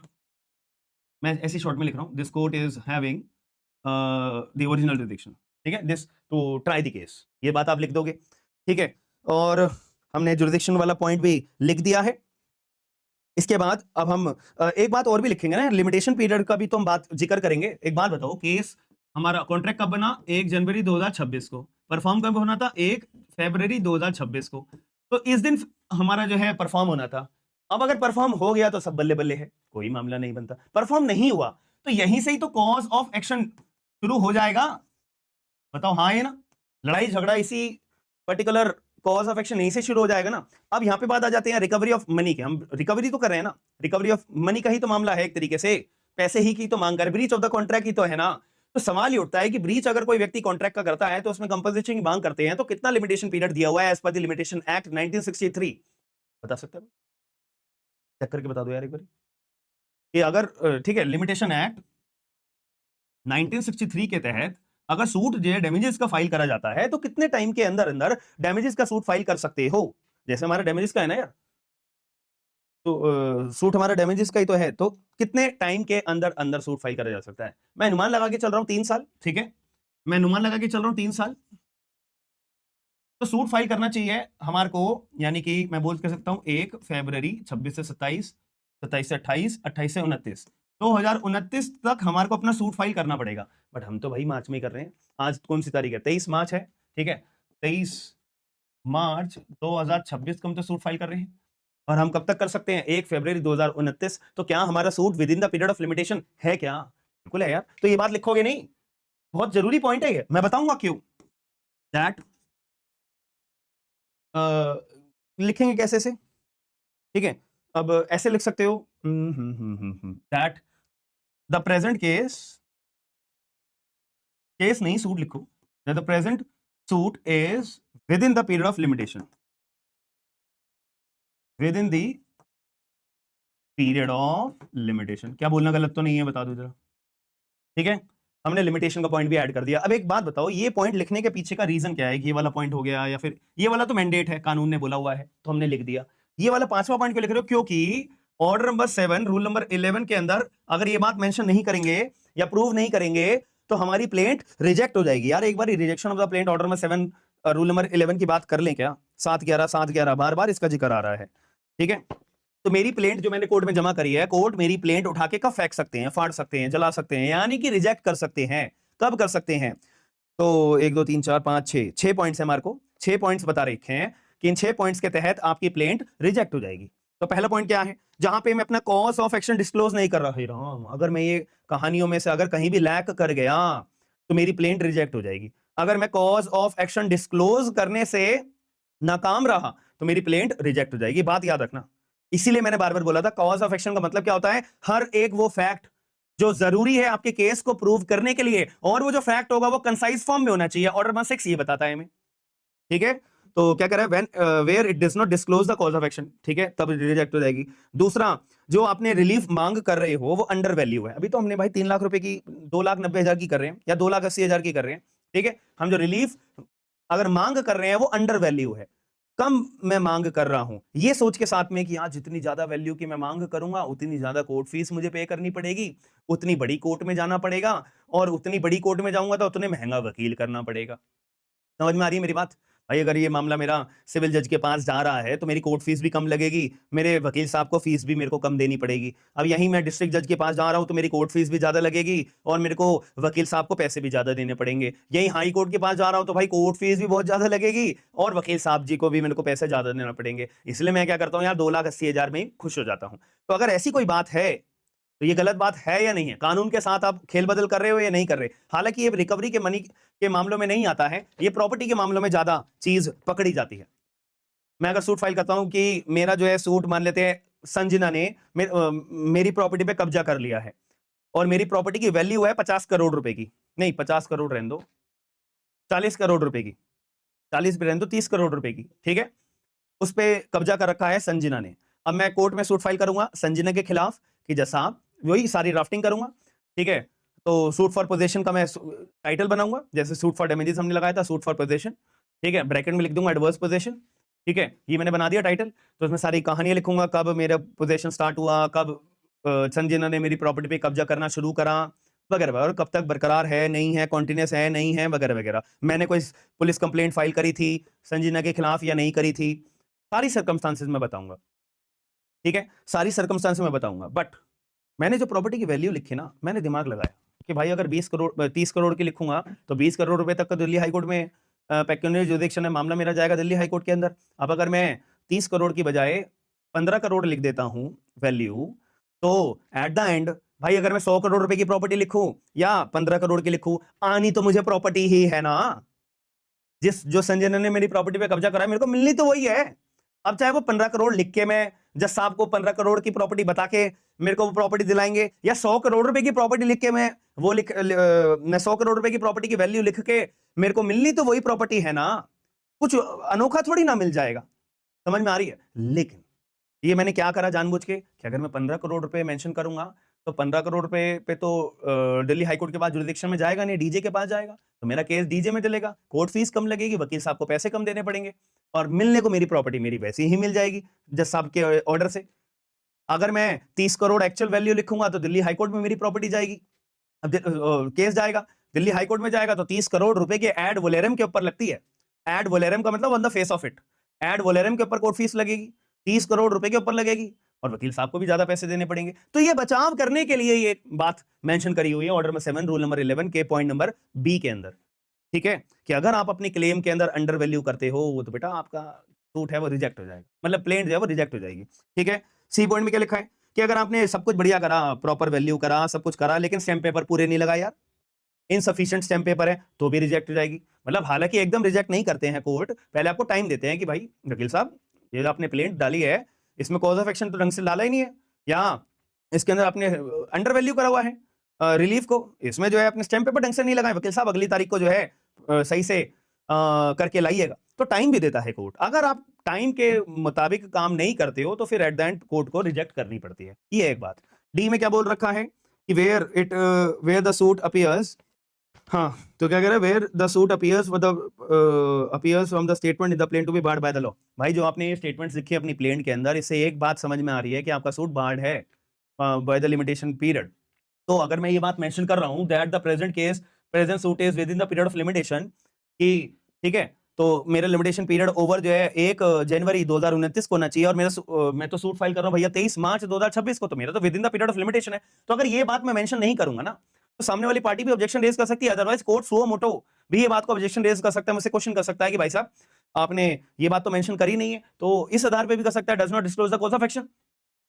मैं ऐसी शॉर्ट में लिख रहा हूं, this court is having the original jurisdiction, ठीक है, this to try the case, ये बात आप लिख दोगे, ठीक है। और हमने जुरिडिक्शन वाला पॉइंट भी लिख दिया है। इसके बाद अब हम एक बात और भी लिखेंगे ना, लिमिटेशन पीरियड का भी तो हम बात जिक्र करेंगे। एक बात बताओ, केस हमारा कॉन्ट्रैक्ट कब बना, 1 जनवरी 2026 को, परफॉर्म कब होना था, 1 फरवरी 2026 को। तो इस दिन हमारा जो है परफॉर्म होना था। अब अगर परफॉर्म हो गया तो सब बल्ले बल्ले है, कोई मामला नहीं बनता। परफॉर्म नहीं हुआ तो यहीं से ही तो कॉज ऑफ एक्शन शुरू हो जाएगा। बताओ हाँ है ना, लड़ाई झगड़ा इसी पर्टिकुलर कॉज ऑफ एक्शन यहीं से शुरू हो जाएगा ना। अब यहाँ पे बात आ जाते हैं रिकवरी ऑफ मनी के। हम रिकवरी तो कर रहे हैं ना, रिकवरी ऑफ मनी का ही तो मामला है, एक तरीके से पैसे ही की तो मांग कर, ब्रीच ऑफ द कॉन्ट्रैक्ट ही तो है ना। तो सवाल ये उठता है कि ब्रीच अगर कोई व्यक्ति कॉन्ट्रैक्ट का करता है तो उसमें कंपनसेशन की मांग करते हैं, तो कितना लिमिटेशन पीरियड दिया हुआ है as per the limitation act 1963, बता सकते हैं? चेक करके बता दो यार एक बार कि अगर ठीक है, लिमिटेशन एक्ट 1963 के तहत अगर सूट जो है डैमेजेस का फाइल करा जाता है तो कितने टाइम के अंदर अंदर डैमेजेस का सूट फाइल कर सकते हो? जैसे हमारा डैमेजेस का है ना यार, तो सूट हमारा डैमेजेस का ही तो है, तो कितने टाइम के अंदर अंदर सूट फाइल करा जा सकता है? मैं अनुमान लगा के चल रहा हूं 3 साल, ठीक है, मैं अनुमान लगा के चल रहा हूं 3 साल। तो सूट फाइल करना चाहिए हमारे को, यानी कि मैं बोल कह सकता हूं 1 फरवरी 26 से 27, 27 से 28, 28 से 29, 2029 तक हमारे को अपना सूट फाइल करना पड़ेगा। बट हम तो भाई मार्च में ही कर रहे हैं। आज कौन सी तारीख है? 23 मार्च है, ठीक है, 23 मार्च 2026 को हम तो सूट फाइल कर रहे हैं। और हम कब तक कर सकते हैं? 1 फरवरी 2029। तो क्या हमारा suit with in the period of limitation है क्या? बिल्कुल है यार। तो ये बात लिखोगे नहीं, बहुत जरूरी पॉइंट है ये, मैं बताऊंगा क्यों। दैट लिखेंगे कैसे से, ठीक है, अब ऐसे लिख सकते हो दैट द प्रेजेंट केस नहीं, सूट लिखो, the present suit is with in the period of limitation, with in the period of limitation. क्या बोलना गलत तो नहीं है? बता दो जरा, ठीक है। हमने लिमिटेशन का पॉइंट भी ऐड कर दिया। अब एक बात बताओ, ये पॉइंट लिखने के पीछे का रीजन क्या है? कि ये वाला पॉइंट हो गया या फिर ये वाला तो मैंडेट है, कानून ने बोला हुआ है तो हमने लिख दिया। ये वाला 5वां पॉइंट क्यों लिख रहे हो? क्योंकि ऑर्डर नंबर 7 रूल नंबर 11 के अंदर अगर ये बात मेंशन नहीं करेंगे या प्रूव नहीं करेंगे तो हमारी प्लेंट रिजेक्ट हो जाएगी। यार एक बार rejection of the plaint order number 7 rule number 11 की बात कर लें क्या? 7/11 बार बार इसका जिक्र आ रहा है, ठीक है। तो मेरी प्लेंट जो मैंने कोर्ट में जमा करी है, कोर्ट मेरी प्लेंट उठा के कब फेंक सकते हैं? फाड़ सकते हैं, जला सकते हैं, यानी कि रिजेक्ट कर सकते हैं। कब कर सकते हैं? तो 1 2 3 4 5 6 पॉइंट्स है, मार्को 6 पॉइंट्स बता रखे हैं कि इन 6 पॉइंट्स के तहत आपकी प्लेंट रिजेक्ट हो जाएगी। तो पहला पॉइंट क्या है? जहां पे मैं अपना कॉज ऑफ एक्शन डिस्क्लोज नहीं कर रहा। हे राम, अगर मैं ये कहानियों में से अगर कहीं भी लैक कर गया तो मेरी प्लेंट रिजेक्ट हो जाएगी। अगर मैं कॉज ऑफ एक्शन डिस्क्लोज करने से नाकाम रहा तो मेरी प्लेंट रिजेक्ट हो जाएगी। बात याद रखना। इसीलिए मैंने बार बार बोला था, कॉज ऑफ एक्शन का मतलब क्या होता है? हर एक वो फैक्ट जो जरूरी है आपके केस को प्रूव करने के लिए, और वो जो फैक्ट होगा वो कंसाइज फॉर्म में होना चाहिए। ऑर्डर नंबर 6 ये बताता है हमें, ठीक है। तो क्या कह रहा है? When where it does not disclose the cause of action, ठीक है, तब रिजेक्ट हो जाएगी। दूसरा, जो आपने रिलीफ मांग कर रहे हो वो अंडर वैल्यू है। अभी तो हमने भाई 3 लाख रुपए की 2,90,000 की कर रहे हैं या 2,80,000 की कर रहे हैं, ठीक है। हम जो रिलीफ अगर मांग कर रहे हैं वो अंडर वैल्यू है, कम मैं मांग कर रहा हूं, ये सोच के साथ में कि आज जितनी ज्यादा वैल्यू की मैं मांग करूंगा उतनी ज्यादा कोर्ट फीस मुझे पे करनी पड़ेगी, उतनी बड़ी कोर्ट में जाना पड़ेगा, और उतनी बड़ी कोर्ट में जाऊंगा तो उतने महंगा वकील करना पड़ेगा। समझ में आ रही है मेरी बात? भाई अगर ये मामला मेरा सिविल जज के पास जा रहा है तो मेरी कोर्ट फीस भी कम लगेगी, मेरे वकील साहब को फीस भी मेरे को कम देनी पड़ेगी। अब यहीं मैं डिस्ट्रिक्ट जज के पास जा रहा हूं तो मेरी कोर्ट फीस भी ज्यादा लगेगी और मेरे को वकील साहब को पैसे भी ज्यादा देने पड़ेंगे। यहीं हाई कोर्ट के पास जा रहा हूं तो भाई कोर्ट फीस भी बहुत ज्यादा लगेगी और वकील साहब जी को भी मेरे को पैसे ज्यादा देना पड़ेंगे। इसलिए मैं क्या करता हूँ यार, 2,80,000 में ही खुश हो जाता हूँ। तो अगर ऐसी कोई बात है तो ये गलत बात है या नहीं है? कानून के साथ आप खेल बदल कर रहे हो या नहीं कर रहे? हालांकि ये रिकवरी के मनी के मामलों में नहीं आता है, ये प्रॉपर्टी के मामलों में ज्यादा चीज पकड़ी जाती है। मैं अगर सूट फाइल करता हूं कि मेरा जो है सूट, मान लेते हैं संजना ने मेरी प्रॉपर्टी पे कब्जा कर लिया है और मेरी प्रॉपर्टी की वैल्यू है 50 करोड़ रुपए की, नहीं 50 करोड़ रहने दो, 40 करोड़ रुपए की, 40 भी रहने दो, 30 करोड़ रुपए की, ठीक है। उस पर कब्जा कर रखा है संजना ने। अब मैं कोर्ट में सूट फाइल करूंगा संजना के खिलाफ कि जज साहब, वही सारी ड्राफ्टिंग करूंगा, ठीक है। तो सूट फॉर पोजेशन का मैं टाइटल बनाऊंगा, जैसे सूट फॉर डैमेजेस हमने लगाया था, सूट फॉर पोजेशन, ठीक है, ब्रैकेट में लिख दूंगा एडवर्स पोजेशन, ठीक है, ये मैंने बना दिया टाइटल। तो उसमें सारी कहानियां लिखूंगा, कब मेरा पोजेशन स्टार्ट हुआ, कब संजना ने मेरी प्रॉपर्टी पे कब्जा करना शुरू करा वगैरह वगैरह, और कब तक बरकरार है नहीं है, कॉन्टिन्यूस है नहीं है वगैरह वगैरह। मैंने कोई पुलिस कंप्लेंट फाइल करी थी संजना के खिलाफ या नहीं करी थी, सारी सर्कमस्टांसेस में बताऊंगा, ठीक है, सारी सर्कमस्टांसेस में बताऊंगा। बट मैंने जो प्रॉपर्टी की वैल्यू लिखी ना, मैंने दिमाग लगाया कि भाई अगर 20 करोड़ 30 करोड़ की लिखूंगा तो 20 करोड़ रुपए तक का दिल्ली हाईकोर्ट में पेक्यूनियरी जुरिडिक्शन में मामला मेरा जाएगा दिल्ली हाईकोर्ट के अंदर। अब अगर मैं 30 करोड़ की बजाय 15 करोड़ लिख देता हूं वैल्यू, तो एट द एंड भाई अगर मैं 100 करोड़ रुपए की प्रॉपर्टी लिखूं या 15 करोड़ की लिखूं, आनी तो मुझे प्रॉपर्टी ही है ना। जिस जो संजना ने मेरी प्रॉपर्टी पे कब्जा करा है मेरे को मिलनी तो वही है। अब चाहे वो 15 करोड़ लिख के मैं जज साहब को 15 करोड़ की प्रॉपर्टी बता के मेरे को वो प्रॉपर्टी दिलाएंगे, या 100 करोड़ रुपए की प्रॉपर्टी लिख के मैं वो मैं 100 करोड़ रुपए की प्रॉपर्टी की वैल्यू लिख के मेरे को मिलनी तो वही प्रॉपर्टी है ना, कुछ अनोखा थोड़ी ना मिल जाएगा। समझ में आ रही है? लेकिन ये मैंने क्या करा जानबूझ के कि अगर मैं 15 करोड़ रुपए मेंशन करूंगा तो 15 करोड़ रुपए पे तो दिल्ली हाईकोर्ट के पास जुरिडिक्शन में जाएगा नहीं, डीजे के पास जाएगा, तो मेरा केस डीजे में चलेगा, कोर्ट फीस कम लगेगी, वकील साहब को पैसे कम देने पड़ेंगे और मिलने को मेरी प्रॉपर्टी मेरी वैसी ही मिल जाएगी जज साहब के ऑर्डर से। अगर मैं 30 करोड़ एक्चुअल वैल्यू लिखूंगा तो दिल्ली हाईकोर्ट में मेरी प्रॉपर्टी जाएगी। अब केस जाएगा दिल्ली हाईकोर्ट में जाएगा तो 30 करोड़ रुपए के एड वोलेरम के ऊपर लगती है। एड वोलेरम का मतलब on the face of it, ad valorem के ऊपर कोर्ट फीस लगेगी, 30 करोड़ रुपए के ऊपर लगेगी और वकील साहब को भी ज्यादा पैसे देने पड़ेंगे। तो ये बचाव करने के लिए ये बात मेंशन करी हुई है ऑर्डर नंबर 7 रूल नंबर 11 के पॉइंट नंबर बी के अंदर। ठीक है, कि अगर आप अपनी क्लेम के अंदर अंडर वैल्यू करते हो तो बेटा आपका सूट है वो रिजेक्ट हो जाएगा, मतलब प्लेंट जो है वो रिजेक्ट हो जाएगी। ठीक है, सी पॉइंट में क्या लिखा है कि अगर आपने सब कुछ बढ़िया करा, प्रॉपर वैल्यू करा, सब कुछ करा, लेकिन स्टैम्प पेपर पूरे नहीं लगाए यार, इनसफिशिएंट स्टैम्प पेपर है, तो भी रिजेक्ट हो जाएगी। मतलब हालांकि एकदम रिजेक्ट नहीं करते हैं कोर्ट, पहले आपको टाइम देते हैं कि भाई वकील साहब ये जो आपने प्लेंट डाली है इसमें कॉज ऑफ एक्शन तो ढंग से डाला ही नहीं है, या इसके अंदर आपने अंडर वैल्यू करा हुआ है रिलीफ को, इसमें जो है अपने स्टैम्प पेपर ढंग से नहीं लगाए, वकील साहब अगली तारीख को जो है सही से करके लाइएगा। तो टाइम भी देता है कोर्ट। अगर आप टाइम के मुताबिक काम नहीं करते हो तो फिर एट द एंड कोर्ट को रिजेक्ट करनी पड़ती है। ये एक बात। डी में क्या बोल रखा है कि वेयर द सूट अपीयर्स, हाँ तो क्या कह रहा है, where the suit appears appears from the statement in the plaint to be barred by the law. भाई जो आपने ये स्टेटमेंट्स लिखी है अपनी प्लेन के अंदर, इससे एक बात समझ में आ रही है कि आपका सूट बार्ड है बाय द लिमिटेशन पीरियड। तो अगर मैं ये बात मेंशन कर रहा हूं that the present suit is with in the period of limitation, कि ठीक है तो मेरा लिमिटेशन पीरियड ओवर जो है 1 जनवरी 2029 को होना चाहिए, और मैं तो सूट फाइल कर रहा हूं भैया 23 मार्च 2026 को, तो मेरा तो with in the period of limitation है। तो अगर ये बात मैं मेंशन नहीं करूंगा ना तो सामने वाली पार्टी भी ऑब्जेक्शन रेज कर सकती है, अदरवाइज कोर्ट सुओ मोटो भी ये बात को ऑब्जेक्शन रेज कर सकता है, मुझसे क्वेश्चन कर सकता है कि भाई साहब आपने ये बात तो मेंशन करी नहीं है, तो इस आधार पे भी कर सकता है does not disclose the cause of action,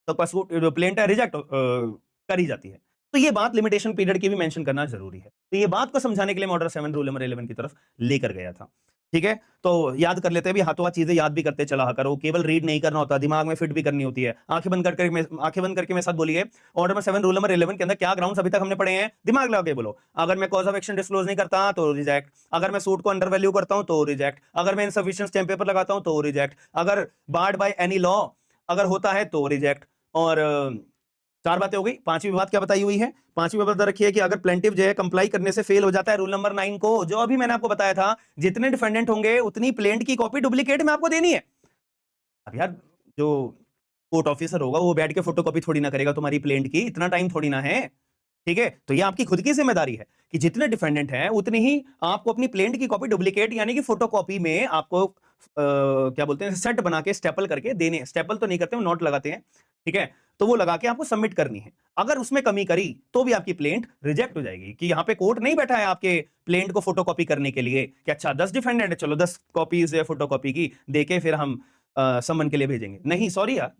तो प्लेंट है रिजेक्ट करी जाती है। तो ये बात लिमिटेशन पीरियड की भी मेंशन करना जरूरी है। तो ये बात को समझाने के लिए मैं ऑर्डर 7 रूल नंबर 11 की तरफ लेकर गया था। ठीक है, तो याद कर लेते हैं भी, हाथों हाथ चीजें याद भी करते चला करो, केवल रीड नहीं करना होता, दिमाग में फिट भी करनी होती है। आंखें बंद करके मेरे साथ बोलिए, ऑर्डर नंबर 7 रूल नंबर 11 के अंदर क्या ग्राउंड्स अभी तक हमने पढ़े हैं, दिमाग लगा के बोलो। अगर मैं कॉज ऑफ एक्शन डिस्क्लोज नहीं करता तो रिजेक्ट, अगर मैं सूट को अंडर वैल्यू करता हूं तो रिजेक्ट, अगर मैं इनसफिशिएंट स्टैम्प पेपर लगाता हूं तो रिजेक्ट, अगर बार्ड बाय एनी लॉ अगर होता है तो रिजेक्ट। और 4 बातें हो गई। 5वीं बात क्या बताई हुई है, 5वीं बात रखी है कि अगर प्लेंटिव जो है कंप्लाई करने से फेल हो जाता है रूल नंबर 9 को, जो अभी मैंने आपको बताया था, जितने डिफेंडेंट होंगे उतनी प्लेंट की कॉपी डुप्लीकेट में आपको देनी है। अब यार जो कोर्ट ऑफिसर होगा वो बैठ के फोटोकॉपी थोड़ी ना करेगा तुम्हारी प्लेंट की, इतना टाइम थोड़ी ना है। ठीक है, तो ये आपकी खुद की जिम्मेदारी है कि जितने डिफेंडेंट हैं उतनी ही आपको अपनी प्लेंट की कॉपी डुप्लीकेट यानी कि फोटोकॉपी में आपको क्या बोलते हैं सेट बना के स्टेपल करके देने, स्टेपल तो नहीं करते, नोट लगाते हैं। ठीक है, तो वो लगा के आपको सबमिट करनी है। अगर उसमें कमी करी तो भी आपकी प्लेंट रिजेक्ट हो जाएगी, कि यहाँ पे कोर्ट नहीं बैठा है आपके प्लेंट को फोटोकॉपी करने के लिए कि अच्छा 10 डिफेंडेंट है, चलो 10 कॉपीज है फोटोकॉपी की देके फिर हम समन के लिए भेजेंगे, नहीं सॉरी यार।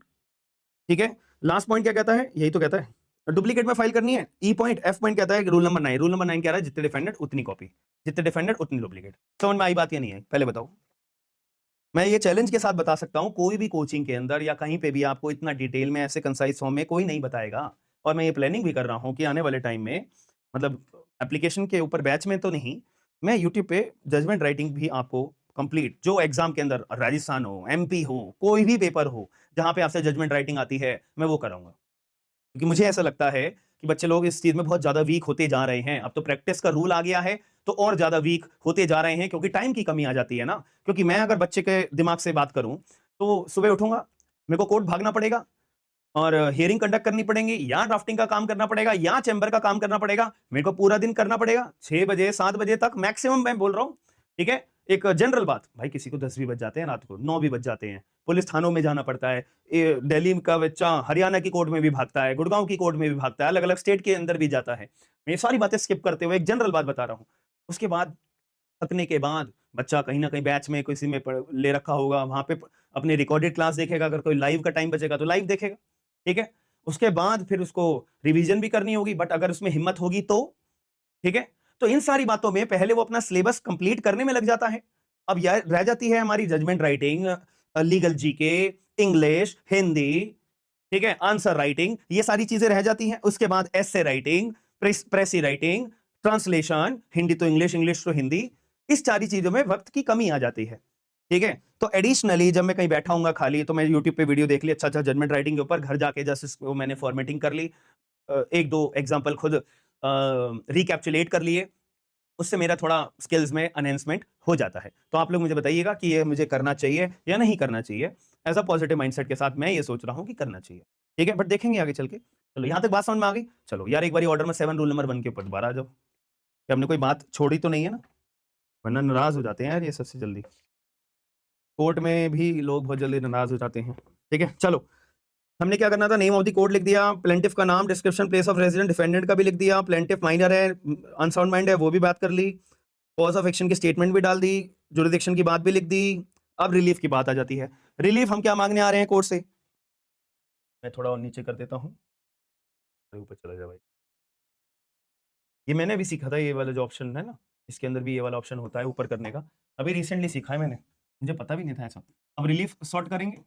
ठीक है, लास्ट पॉइंट क्या कहता है, यही तो कहता है डुप्लीकेट में फाइल करनी है। ई पॉइंट एफ पॉइंट कहता है कि रूल नंबर 9 कह रहा है जितने डिफेंडेंट उतनी कॉपी, जितने डिफेंडेंट उतनी डुप्लीकेट। समझ में आई बात या नहीं है, पहले बताओ। मैं ये चैलेंज के साथ बता सकता हूं, कोई भी कोचिंग के अंदर या कहीं पे भी आपको इतना डिटेल में ऐसे कंसाइज फॉर्म में कोई नहीं बताएगा। और मैं ये प्लानिंग भी कर रहा हूं कि आने वाले टाइम में, मतलब एप्लीकेशन के ऊपर बैच में तो नहीं, मैं यूट्यूब पे जजमेंट राइटिंग भी आपको कंप्लीट, जो एग्जाम के अंदर राजस्थान हो, एमपी हो, कोई भी पेपर हो जहां पे आपसे जजमेंट राइटिंग आती है, मैं वो कराऊंगा। क्योंकि मुझे ऐसा लगता है कि बच्चे लोग इस चीज में बहुत ज्यादा वीक होते जा रहे हैं। अब तो प्रैक्टिस का रूल आ गया है तो और ज्यादा वीक होते जा रहे हैं, क्योंकि टाइम की कमी आ जाती है ना। क्योंकि मैं अगर बच्चे के दिमाग से बात करूं तो सुबह उठूंगा, मेरे को कोर्ट भागना पड़ेगा और हियरिंग कंडक्ट करनी पड़ेगी, या ड्राफ्टिंग का काम करना पड़ेगा, या चैम्बर का काम करना पड़ेगा। मेरे को पूरा दिन करना पड़ेगा, 6 बजे 7 बजे तक मैक्सिमम मैं बोल रहा हूं। ठीक है, एक जनरल बात, भाई किसी को 10 भी बज जाते हैं, रात को 9 भी बज जाते हैं, पुलिस थानों में जाना पड़ता है, दिल्ली का बच्चा हरियाणा की कोर्ट में भी भागता है, गुड़गांव की कोर्ट में भी भागता है, अलग अलग स्टेट के अंदर भी जाता है। मैं ये सारी बातें स्किप करते हुए एक जनरल बात बता रहा हूं। उसके बाद थकने के बाद बच्चा कहीं ना कहीं बैच में किसी में ले रखा होगा, वहां पे अपनी रिकॉर्डेड क्लास देखेगा, अगर कोई लाइव का टाइम बचेगा तो लाइव देखेगा। ठीक है, उसके बाद फिर उसको रिवीजन भी करनी होगी, बट अगर उसमें हिम्मत होगी तो। ठीक है, तो इन सारी बातों में पहले वो अपना सिलेबस कंप्लीट करने में लग जाता है। अब यह रह जाती है हमारी judgment writing, legal GK, English, Hindi, ठीक है, आंसर राइटिंग, ये सारी चीजें रह जाती हैं। उसके बाद essay writing, प्रेसी writing, translation, Hindi तो इंग्लिश, इंग्लिश तो हिंदी, इस सारी चीजों में वक्त की कमी आ जाती है। ठीक है। तो एडिशनली जब मैं कहीं बैठा हूंगा खाली, तो मैं यूट्यूब पे वीडियो देख ली अच्छा जजमेंट राइटिंग के ऊपर, घर जाके जस्ट इसको मैंने फॉर्मेटिंग कर ली, एक दो एग्जांपल खुद रिकैप्चुलेट कर लिए, उससे मेरा थोड़ा स्किल्स में एनहेंसमेंट हो जाता है। तो आप लोग मुझे बताइएगा कि ये मुझे करना चाहिए या नहीं करना चाहिए। एज अ पॉजिटिव माइंडसेट के साथ मैं ये सोच रहा हूं कि करना चाहिए। ठीक है, बट देखेंगे आगे चल के। चलो यहां तक बात समझ में आ गई। चलो यार एक बार ऑर्डर में 7 रूल नंबर 1 के ऊपर दोबारा आ जाओ, कि हमने कोई बात छोड़ी तो नहीं है ना, वरना नाराज हो जाते हैं यार ये सबसे जल्दी। कोर्ट में भी लोग बहुत जल्दी नाराज हो जाते हैं। ठीक है, चलो हमने क्या करना था, नेम ऑफ द कोर्ट लिख दिया, प्लेंटिफ का नाम, description, place of resident, defendant का भी लिख दिया, प्लेंटिफ माइनर है, अनसाउंड माइंड है, वो भी बात कर ली, कॉज ऑफ एक्शन की स्टेटमेंट भी डाल दी, जुरिडिक्शन की बात भी लिख दी। अब रिलीफ की बात आ जाती है। रिलीफ हम क्या मांगने आ रहे हैं कोर्ट से, मैं थोड़ा और नीचे कर देता हूं, ऊपर चला जाए भाई। ये मैंने भी सीखा था, ये वाला जो ऑप्शन है ना, इसके अंदर भी ये वाला ऑप्शन होता है ऊपर करने का, अभी रिसेंटली सीखा है मैंने, मुझे पता भी नहीं था ऐसा। अब रिलीफ सॉर्ट करेंगे।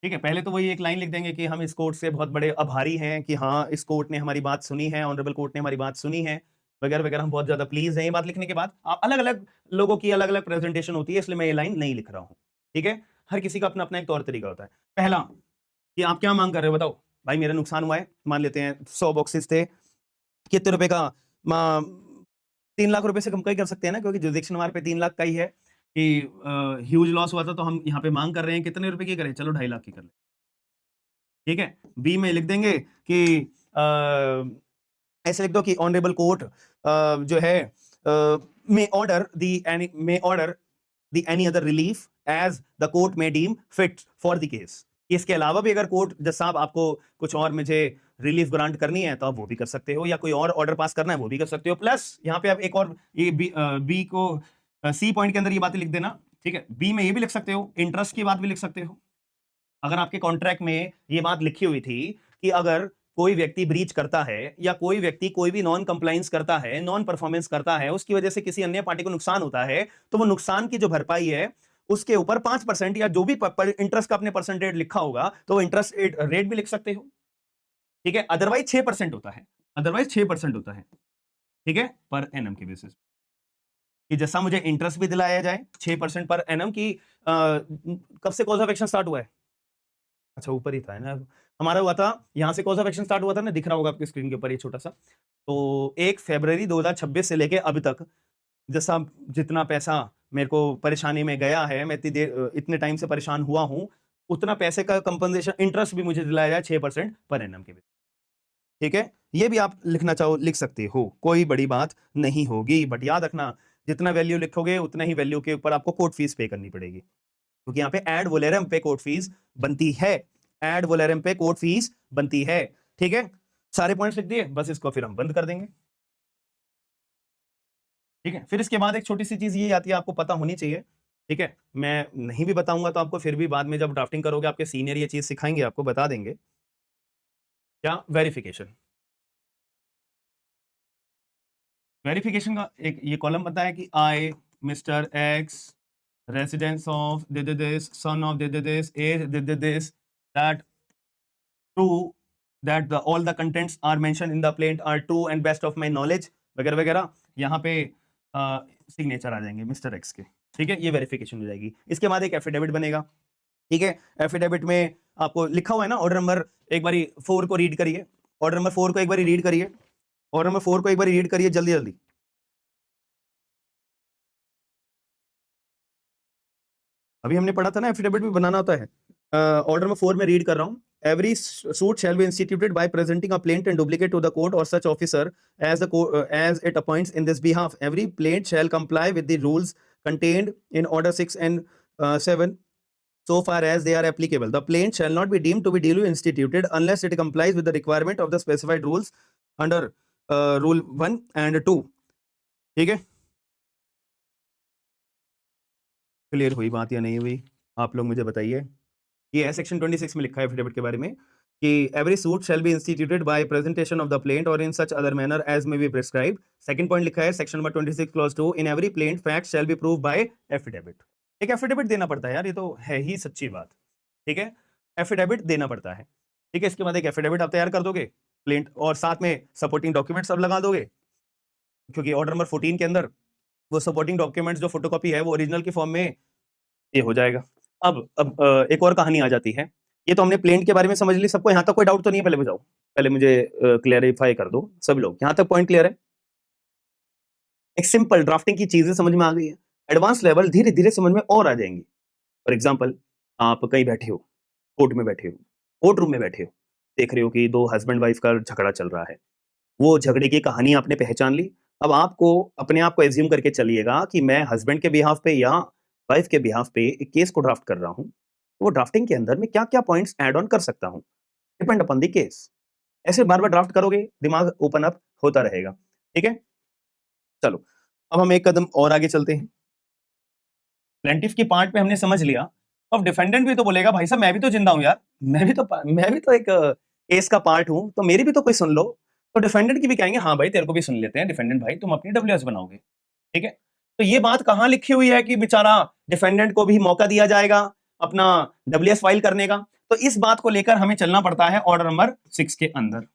ठीक है, पहले तो वही एक लाइन लिख देंगे कि हम इस कोर्ट से बहुत बड़े आभारी हैं कि हाँ इस कोर्ट ने हमारी बात सुनी है, ऑनरेबल कोर्ट ने हमारी बात सुनी है वगैरह वगैरह, हम बहुत ज्यादा प्लीज हैं। ये बात लिखने के बाद अलग अलग लोगों की अलग अलग प्रेजेंटेशन होती है, इसलिए मैं ये लाइन नहीं लिख रहा हूँ। ठीक है, हर किसी का अपना अपना एक तौर तरीका होता है। पहला कि आप क्या मांग कर रहे हो, बताओ भाई मेरा नुकसान हुआ है, मान लेते हैं 100 बॉक्सेस थे, कितने रुपए का, 3 लाख रुपए से कम का ही कर सकते हैं ना, क्योंकि जुरिडिक्शन हमारे पे 3 लाख का ही है कि ह्यूज लॉस हुआ था, तो हम यहाँ पे मांग कर रहे हैं कितने रुपए की करें, चलो 2.5 लाख की कर ले। ठीक है, बी में लिख देंगे कि ऐसे लिख दो कि ऑनरेबल कोर्ट जो है may order the any other relief as the court may deem fit for the case. इसके अलावा भी अगर कोर्ट जज साहब आपको कुछ और मुझे रिलीफ ग्रांट करनी है तो आप वो भी कर सकते हो, या कोई और ऑर्डर पास करना है वो भी कर सकते हो। प्लस यहाँ पे आप एक और ये बी को सी पॉइंट के अंदर ये बातें लिख देना। ठीक है, बी में ये भी लिख सकते हो, इंटरेस्ट की बात भी लिख सकते हो। अगर आपके कॉन्ट्रैक्ट में ये बात लिखी हुई थी कि अगर कोई व्यक्ति ब्रीच करता है या कोई व्यक्ति कोई भी नॉन कंप्लायंस करता है, नॉन परफॉर्मेंस करता है, उसकी वजह से किसी अन्य पार्टी को नुकसान होता है, तो वो नुकसान की जो भरपाई है उसके ऊपर 5% या जो भी इंटरेस्ट का अपने परसेंटेज लिखा होगा तो वो इंटरेस्ट रेट भी लिख सकते हो। ठीक है, अदरवाइज 6% होता है, अदरवाइज 6% होता है। ठीक है, पर एनम के बेसिस कि जैसा मुझे इंटरेस्ट भी दिलाया जाए 6% पर एनम की। कब से कॉज ऑफ एक्शन स्टार्ट हुआ है, अच्छा ऊपर ही था है ना, हमारा हुआ था यहाँ से कॉज ऑफ एक्शन स्टार्ट हुआ था ना, दिख रहा होगा आपकी स्क्रीन के ऊपर ये छोटा सा। तो 1 फरवरी 2026 से लेके अब तक जैसा जितना पैसा मेरे को परेशानी में गया है, मैं इतनी देर इतने टाइम से परेशान हुआ हूं, उतना पैसे का कंपनसेशन इंटरेस्ट भी मुझे दिलाया जाए 6% पर एनम के। ठीक है, ये भी आप लिखना चाहो लिख सकते हो, कोई बड़ी बात नहीं होगी। बट याद रखना जितना वैल्यू लिखोगे उतना ही वैल्यू के ऊपर आपको कोर्ट फीस पे करनी पड़ेगी, क्योंकि यहाँ पे एड वोलेरम पे कोर्ट फीस बनती है, एड वोलेरम पे कोर्ट फीस बनती है। ठीक है, सारे पॉइंट्स लिख दिए, बस इसको फिर हम बंद कर देंगे। ठीक है, फिर इसके बाद एक छोटी सी चीज ये आती है, आपको पता होनी चाहिए। ठीक है, मैं नहीं भी बताऊंगा तो आपको फिर भी बाद में जब ड्राफ्टिंग करोगे आपके सीनियर ये चीज सिखाएंगे, आपको बता देंगे क्या, वेरिफिकेशन। वेरिफिकेशन का एक ये कॉलम बनता है कि I mister X residence of this son of this age this that true that all the contents are mentioned in the plaint are true and best of my knowledge वगैरह वगैरह, यहाँ पे सिग्नेचर आ जाएंगे mister x के। ठीक है, ये verification हो जाएगी। इसके बाद एक एफिडेविट बनेगा। ठीक है, एफिडेविट में आपको लिखा हुआ है ना, ऑर्डर नंबर एक बारी 4 को रीड करिए, ऑर्डर नंबर 4 को एक बारी रीड करिए, ऑर्डर नंबर 4 को एक बारी रीड करिए जल्दी जल्दी। अभी हमने पढ़ा था ना एफिडेविट भी बनाना होता है। ऑर्डर नंबर 4 में रीड कर रहा हूं, every suit shall be instituted by presenting a plaint and duplicate to the court or such officer as it appoints in this behalf. Every plaint shall comply with the rules contained in order 6 and 7 so far as they are applicable. The plaint shall not be deemed to be duly instituted unless it complies with the requirement of the specified rules under rule 1 and 2. ठीक है, clear हुई बात या नहीं हुई, आप लोग मुझे बताइए। ये है सेक्शन 26 में लिखा है एफिडेविट के बारे में कि every suit shall be instituted by presentation of the plaint और in such other manner as may be prescribed. Second point लिखा है section number 26 clause 2, in every plaint fact shall be prove by affidavit. एक affidavit देना पड़ता है यार, ये तो है ही सच्ची बात। ठीक है, एफिडेविट देना पड़ता है। ठीक है, इसके बाद एक एफिडेविट आप तैयार कर दोगे प्लेंट, और साथ में सपोर्टिंग डॉक्यूमेंट्स आप लगा दोगे, क्योंकि ऑर्डर नंबर 14 के अंदर वो सपोर्टिंग डॉक्यूमेंट्स जो फोटोकॉपी है वो ओरिजिनल की फॉर्म में ये हो जाएगा। अब एक और कहानी आ जाती है। ये तो हमने प्लेंट के बारे में समझ ली, सबको यहाँ तक कोई डाउट तो नहीं है? पहले बताओ, पहले मुझे क्लेरिफाई कर दो सभी लोग, यहाँ तक पॉइंट क्लियर है? एक सिंपल ड्राफ्टिंग की चीजें समझ में आ गई है, एडवांस लेवल धीरे धीरे समझ में और आ जाएंगी। फॉर एग्जाम्पल, आप कहीं बैठे हो, कोर्ट में बैठे हो, कोर्ट रूम में बैठे हो, देख रहे हो कि दो हस्बैंड वाइफ का झगड़ा चल रहा है, वो झगड़े की कहानी आपने पहचान ली। अब आपको अपने आप को एज्यूम करके चलिएगा कि मैं हस्बैंड के बिहाफ पे या वाइफ के बिहाफ पे एक केस को ड्राफ्ट कर रहा हूं, तो वो ड्राफ्टिंग के अंदर मैं क्या क्या पॉइंट्स ऐड ऑन कर सकता हूं, डिपेंड अपॉन द केस। ऐसे बार बार ड्राफ्ट करोगे, दिमाग ओपन अप होता रहेगा। ठीक है, चलो अब हम एक कदम और आगे चलते हैं। प्लेंटिफ की पार्ट पे हमने समझ लिया, अब डिफेंडेंट भी तो बोलेगा भाई साहब मैं भी तो जिंदा हूं यार, मैं भी तो एक केस का पार्ट हूं, तो मेरी भी तो कोई सुन लो। तो डिफेंडेंट की भी कहेंगे हाँ भाई तेरे को भी सुन लेते हैं डिफेंडेंट भाई, तुम अपनी डब्ल्यूएस बनाओगे। ठीक है, तो ये बात कहां लिखी हुई है कि बेचारा डिफेंडेंट को भी मौका दिया जाएगा अपना डब्ल्यूएस फाइल करने का? तो इस बात को लेकर हमें चलना पड़ता है ऑर्डर नंबर 6 के अंदर।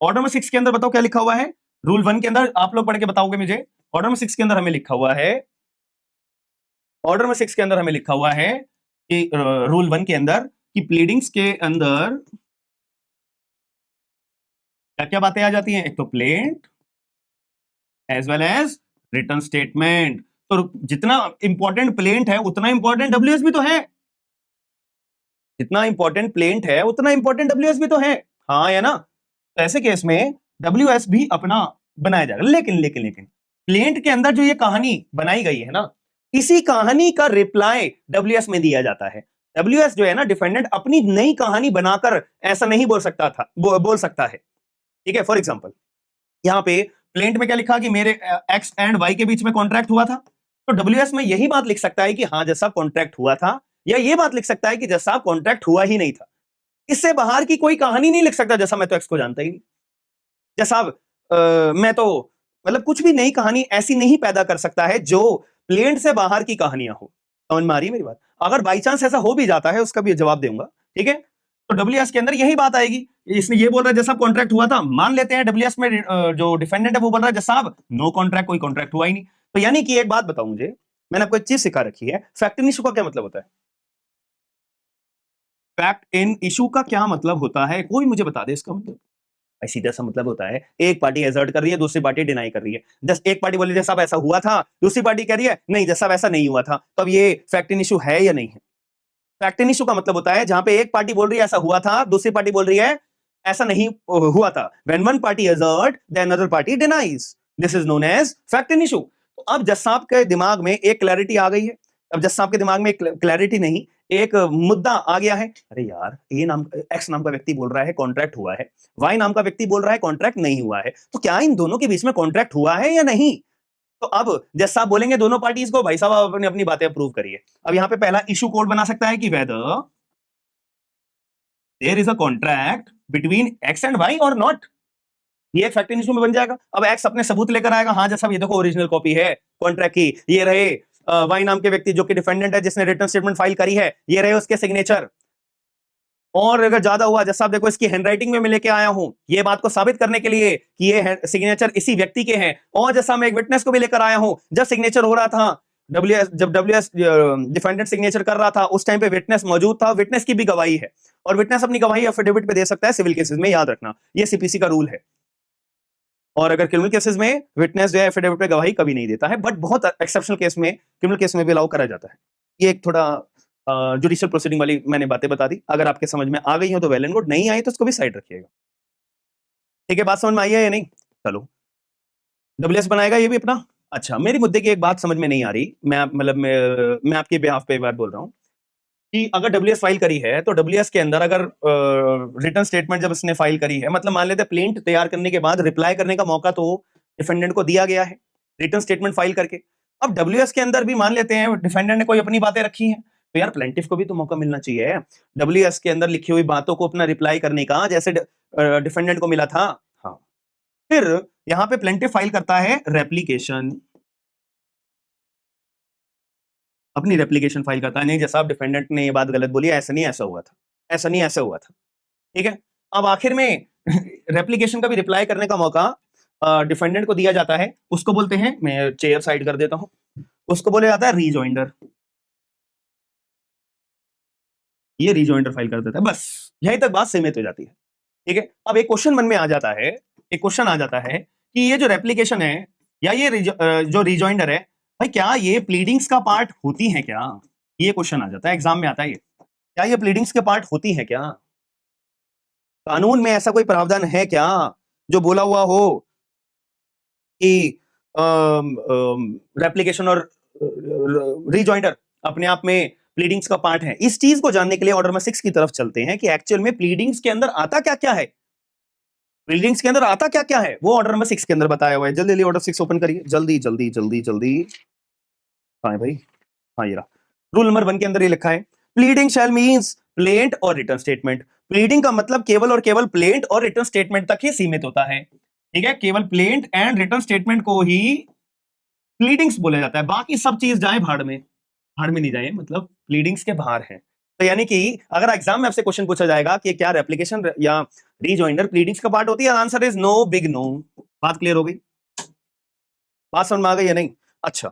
ऑर्डर नंबर 6 के अंदर बताओ क्या लिखा हुआ है? रूल 1 के अंदर आप लोग पढ़ के बताओगे मुझे। ऑर्डर नंबर 6 के अंदर हमें लिखा हुआ है, ऑर्डर नंबर 6 के अंदर हमें लिखा हुआ है कि रूल 1 के अंदर कि प्लीडिंग्स के अंदर क्या क्या बातें आ जाती हैं? एक तो plaint as well as written statement. तो जितना इंपॉर्टेंट प्लेंट है उतना इंपॉर्टेंट डब्ल्यूएस भी तो है, जितना इंपॉर्टेंट प्लेंट है उतना इंपॉर्टेंट डब्ल्यूएस भी तो है, हाँ या ना? तो ऐसे केस में डब्ल्यूएस भी अपना बनाया जाएगा। लेकिन प्लेंट के अंदर जो ये कहानी बनाई गई है ना, इसी कहानी का रिप्लाई डब्ल्यूएस में दिया जाता है। डब्ल्यूएस जो है ना, डिफेंडेंट अपनी नई कहानी बनाकर ऐसा नहीं बोल सकता था, बोल सकता है। ठीक है, फॉर एग्जाम्पल यहाँ पे प्लेंट में क्या लिखा कि मेरे एक्स एंड वाई के बीच में कॉन्ट्रैक्ट हुआ था, तो डब्ल्यूएस में यही बात लिख सकता है कि हाँ जैसा कॉन्ट्रैक्ट हुआ था, या ये बात लिख सकता है कि जैसा कॉन्ट्रैक्ट हुआ ही नहीं था। इससे बाहर की कोई कहानी नहीं लिख सकता, जैसा मैं तो एक्स को जानता ही नहीं, जैसा मैं तो मतलब कुछ भी नई कहानी ऐसी नहीं पैदा कर सकता है जो प्लेंट से बाहर की कहानियां हो। समझ में आ रही है मेरी बात? अगर बाई चांस ऐसा हो भी जाता है उसका भी जवाब दूंगा। ठीक है, तो डब्ल्यूएस के अंदर यही बात आएगी। इसने ये बोल रहा है जैसा कॉन्ट्रैक्ट हुआ था, मान लेते हैं डब्ल्यूएस में जो डिफेंडेंट है वो बोल रहा है जैसा नो कॉन्ट्रैक्ट, कोई कॉन्ट्रैक्ट हुआ ही नहीं। तो यानी कि एक बात बताओ मुझे, मैंने आपको एक चीज सिखा रखी है, फैक्ट इन इशू का क्या मतलब होता है? फैक्ट इन इशू का क्या मतलब होता है? कोई मुझे बता दे इसका मतलब। सीधा सा मतलब होता है, एक पार्टी एजर्ट कर रही है, दूसरी पार्टी डिनाई कर रही है। जस्ट एक पार्टी बोल रही है साहब ऐसा हुआ था, दूसरी पार्टी कह रही है नहीं जैसा वैसा नहीं हुआ था, तो अब ये फैक्ट इन इशू है या नहीं है? फैक्ट इन इशू का मतलब होता है जहां पे एक पार्टी बोल रही है ऐसा हुआ था, दूसरी पार्टी बोल रही है ऐसा नहीं हुआ था। When one party asserts the another party denies, this is known as fact in issue. तो अब जज साहब के दिमाग में एक क्लैरिटी आ गई है। अब जज साहब के दिमाग में एक क्लैरिटी नहीं, एक मुद्दा आ गया है। अरे यार, ए नाम एक्स नाम का व्यक्ति बोल रहा है कॉन्ट्रैक्ट हुआ है, वाई नाम का व्यक्ति बोल रहा है कॉन्ट्रैक्ट नहीं हुआ है, तो क्या इन दोनों के बीच में कॉन्ट्रैक्ट हुआ है या नहीं? तो अब जज साहब बोलेंगे दोनों पार्टीज को भाई साहब आप अपनी अपनी बातें अप्रूव करिए। अब यहाँ पे पहला इशू कोड बना सकता है कि whether there is a contract between X and Y और नॉट। ये एक फैक्ट इन इशू में बन जाएगा। अब एक्स अपने सबूत लेकर आएगा, हाँ जैसा ये देखो ओरिजिनल कॉपी है कॉन्ट्रैक्ट की, ये रहे वाई नाम के व्यक्ति जो कि डिफेंडेंट है जिसने रिटर्न स्टेटमेंट फाइल करी है, ये रहे उसके सिग्नेचर। और अगर ज्यादा हुआ जैसा आप देखो इसकी हैंडराइटिंग में मैं लेके आया हूं, ये बात को साबित करने के लिए कि ये सिग्नेचर इसी व्यक्ति के हैं। और जैसा मैं एक विटनेस को भी लेकर आया हूं, जब सिग्नेचर हो रहा था डब्ल्यूएस डिफेंडेंट सिग्नेचर कर रहा था उस टाइम पे विटनेस मौजूद था, विटनेस की भी गवाही है, और विटनेस अपनी गवाही एफिडेविट पे दे सकता है सिविल केसेस में, याद रखना ये सीपीसी का रूल है। और अगर क्रिमिनल केसेस में विटनेस जो है एफिडेविट पे गवाही कभी नहीं देता है, बट बहुत एक्सेप्शनल केस में क्रिमिनल केस में भी अलाउ करा जाता है। ये एक थोड़ा जुडिशियल प्रोसीडिंग वाली मैंने बातें बता दी, अगर आपके समझ में आ गई हो तो वेल एंड गुड, नहीं आई तो उसको भी साइड रखिएगा। ठीक है, बात समझ में आई है या नहीं? चलो, डब्ल्यूएस बनाएगा ये भी अपना। अच्छा, मेरी मुद्दे की एक बात समझ में नहीं आ रही, मैं मतलब मैं आपके बिहाफ पे एक बात बोल रहा हूँ कि अगर डब्ल्यूएस फाइल करी है तो डब्ल्यूएस के अंदर अगर रिटर्न स्टेटमेंट जब इसने फाइल करी है, मतलब मान लेते हैं प्लेंट तैयार करने के बाद रिप्लाई करने का मौका तो डिफेंडेंट को दिया गया है रिटर्न स्टेटमेंट फाइल करके। अब डब्ल्यूएस के अंदर भी मान लेते हैं डिफेंडेंट ने कोई अपनी बातें रखी हैं, तो यार प्लेंटिफ को भी तो मौका मिलना चाहिए डब्ल्यूएस के अंदर लिखी हुई बातों को अपना रिप्लाई करने का, जैसे डिफेंडेंट को मिला था। हाँ, फिर यहां पे प्लेंटिफ फाइल करता है रेप्लीकेशन, अपनी रेप्लीकेशन फाइल करता है, नहीं जैसा आप डिफेंडेंट ने ये बात गलत बोली, ऐसा नहीं ऐसा हुआ था, ऐसा नहीं ऐसा हुआ था। ठीक है, अब आखिर में रेप्लीकेशन का भी रिप्लाई करने का मौका डिफेंडेंट को दिया जाता है, उसको बोलते हैं, मैं चेयर साइड कर देता हूं, उसको बोला जाता है रीजॉइंडर। ये रिजॉइंडर फाइल कर देता है, बस यहीं तक बात सीमित हो जाती है। ठीक है, अब एक क्वेश्चन मन में आ जाता है, एक क्वेश्चन आ जाता है कि ये जो रेप्लिकेशन है या ये जो रिजॉइंडर है, भाई क्या ये प्लीडिंग्स का पार्ट होती है क्या? ये क्वेश्चन आ जाता है, एग्जाम में आता है ये, क्या ये प्लीडिंग्स के पार्ट होती है क्या? कानून में ऐसा कोई प्रावधान है क्या जो बोला हुआ हो कि रेप्लिकेशन और रिजॉइंडर अपने आप में प्लीडिंग्स का पार्ट है? इस चीज को जानने के लिए ऑर्डर नंबर 6 की तरफ चलते हैं कि एक्चुअल में प्लीडिंग्स के अंदर आता क्या क्या है, प्लीडिंग्स के अंदर आता क्या क्या है, वो ऑर्डर नंबर 6 के अंदर बताया हुआ है। जल्दी जल्दी ऑर्डर 6 ओपन करिए, जल्दी जल्दी जल्दी जल्दी। हाँ भाई, हाँ ये रहा। रूल नंबर 1 के अंदर ये लिखा है, प्लीडिंग शैल मींस प्लेंट और रिटर्न स्टेटमेंट। प्लीडिंग का मतलब केवल और केवल प्लेंट और रिटर्न स्टेटमेंट तक ही सीमित होता है। ठीक है, केवल प्लेंट एंड रिटर्न स्टेटमेंट को ही प्लीडिंग्स बोला जाता है, बाकी सब चीज जाए भाड़ में, भाड़ में नहीं जाए, मतलब प्लीडिंग्स के बाहर है। तो यानी कि अगर एग्जाम में आपसे क्वेश्चन पूछा जाएगा कि क्या रेप्लिकेशन या रीजॉइंडर प्लीडिंग्स का पार्ट होती है, answer is no, big no. बात क्लियर हो गई? बात समझ में आ गई या नहीं? अच्छा,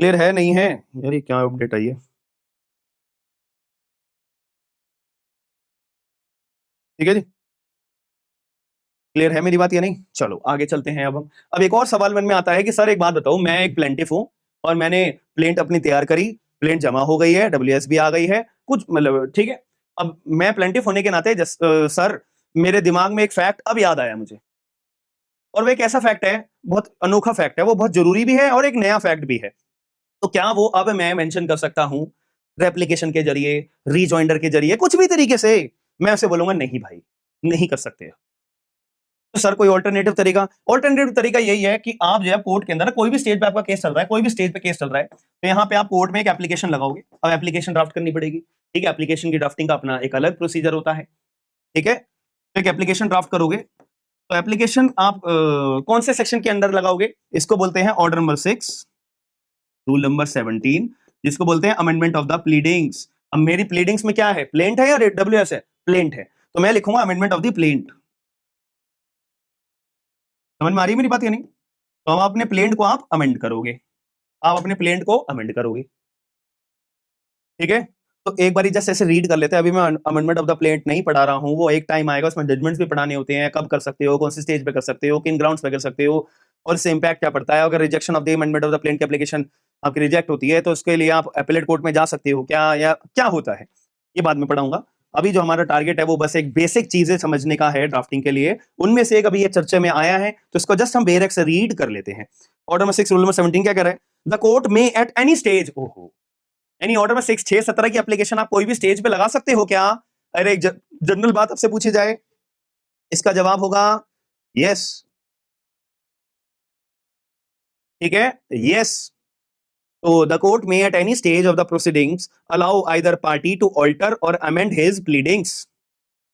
क्लियर है नहीं है? यार ये क्या अपडेट आई है? ठीक है जी, क्लियर है मेरी बात या नहीं? चलो आगे चलते हैं। अब एक और सवाल मन में आता है कि सर एक बात बताओ, मैं एक प्लेंटिफ हूं और मैंने प्लेंट अपनी तैयार करी, प्लेंट जमा हो गई है, डब्ल्यूएस भी आ गई है, कुछ मतलब ठीक है। अब मैं प्लेंटिफ होने के नाते सर मेरे दिमाग में एक फैक्ट अब याद आया मुझे, और वो एक ऐसा फैक्ट है, बहुत अनोखा फैक्ट है, वो बहुत जरूरी भी है और एक नया फैक्ट भी है। तो क्या वो अब मैं मेंशन कर सकता हूं रेप्लिकेशन के जरिए, रीजॉइंडर के जरिए, कुछ भी तरीके से? मैं उसे बोलूंगा नहीं भाई, नहीं कर सकते। तो सर कोई ऑल्टरनेटिव तरीका? ऑल्टरनेटिव तरीका यही है कि आप जो है कोर्ट के अंदर कोई भी स्टेज पे आपका केस चल रहा है, कोई भी स्टेज पे केस चल रहा है, तो यहाँ पे आप कोर्ट में एक एप्लीकेशन लगाओगे। अब एप्लीकेशन ड्राफ्ट करनी पड़ेगी। ठीक है, एप्लीकेशन की ड्राफ्टिंग का अपना एक अलग प्रोसीजर होता है। ठीक है, तो एक एप्लीकेशन ड्राफ्ट करोगे, तो एप्लीकेशन आप कौन से सेक्शन के अंदर लगाओगे? इसको बोलते हैं ऑर्डर नंबर 6, रूल नंबर 17, जिसको बोलते हैं अमेंडमेंट ऑफ द प्लीडिंग्स। अब मेरी प्लीडिंग्स में क्या है, प्लेंट है या डब्ल्यूएस है? प्लेंट है, तो मैं लिखूंगा अमेंडमेंट ऑफ द प्लेंट। समझ में आ रही है मेरी बात या नहीं? तो आप अपने प्लेंट को आप अमेंड करोगे, आप अपने प्लेंट को अमेंड करोगे। ठीक है, तो एक बार जस्ट ऐसे रीड कर लेते हैं। अभी मैं अमेंडमेंट ऑफ द प्लेंट नहीं पढ़ा रहा हूं, वो एक टाइम आएगा, उसमें जजमेंट्स भी पढ़ाने होते हैं, कब कर सकते हो, कौन सी स्टेज पे कर सकते हो, किन ग्राउंड्स पे कर सकते हो, और इससे इंपैक्ट क्या पड़ता है। अगर rejection of the amendment of the plaint की एप्लीकेशन आपकी रिजेक्ट होती है, तो उसके लिए आप अपीलेट कोर्ट में जा सकते हो क्या, या क्या होता है, ये बाद में पढ़ाऊंगा। अभी जो हमारा टारगेट है वो बस एक बेसिक चीजें समझने का है ड्राफ्टिंग के लिए। उनमें से एक अभी ये चर्चा में आया है, तो इसको जस्ट हम बेरेक से रीड कर लेते हैं। ऑर्डर नंबर 6 रूल नंबर 17 क्या कह रहा है? द कोर्ट में एट एनी स्टेज, ओहो, यानी ऑर्डर में 6-17 की एप्लीकेशन आप कोई भी स्टेज पे लगा सकते हो क्या? अरे जनरल बात आपसे पूछी जाए, इसका जवाब होगा यस। ठीक है, यस। तो द कोर्ट में at any stage of the proceedings allow either party to alter or amend his pleadings.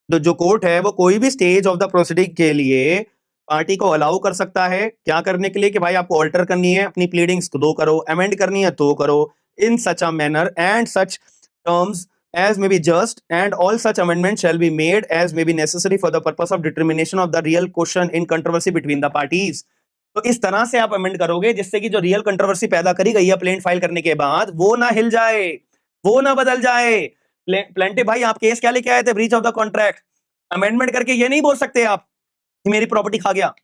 तो जो कोर्ट है वो कोई भी स्टेज ऑफ द प्रोसीडिंग के लिए पार्टी को अलाउ कर सकता है, क्या करने के लिए कि भाई आपको ऑल्टर करनी है अपनी प्लीडिंग्स तो करो, अमेंड करनी है तो करो, in such a manner and such terms as may be just, and all such amendments shall be made as may be necessary for the purpose of determination of the real question in controversy between the parties। तो इस तरह से आप amend करोगे जिससे कि जो real controversy पैदा करी गई है प्लेंट फाइल करने के बाद, वो ना हिल जाए, वो ना बदल जाए। प्लेंटिव भाई आप केस क्या लेके आए थे? Breach of the contract. Amendment करके ये नहीं बोल सकते आप कि मेरी प्रॉपर्टी खा गया,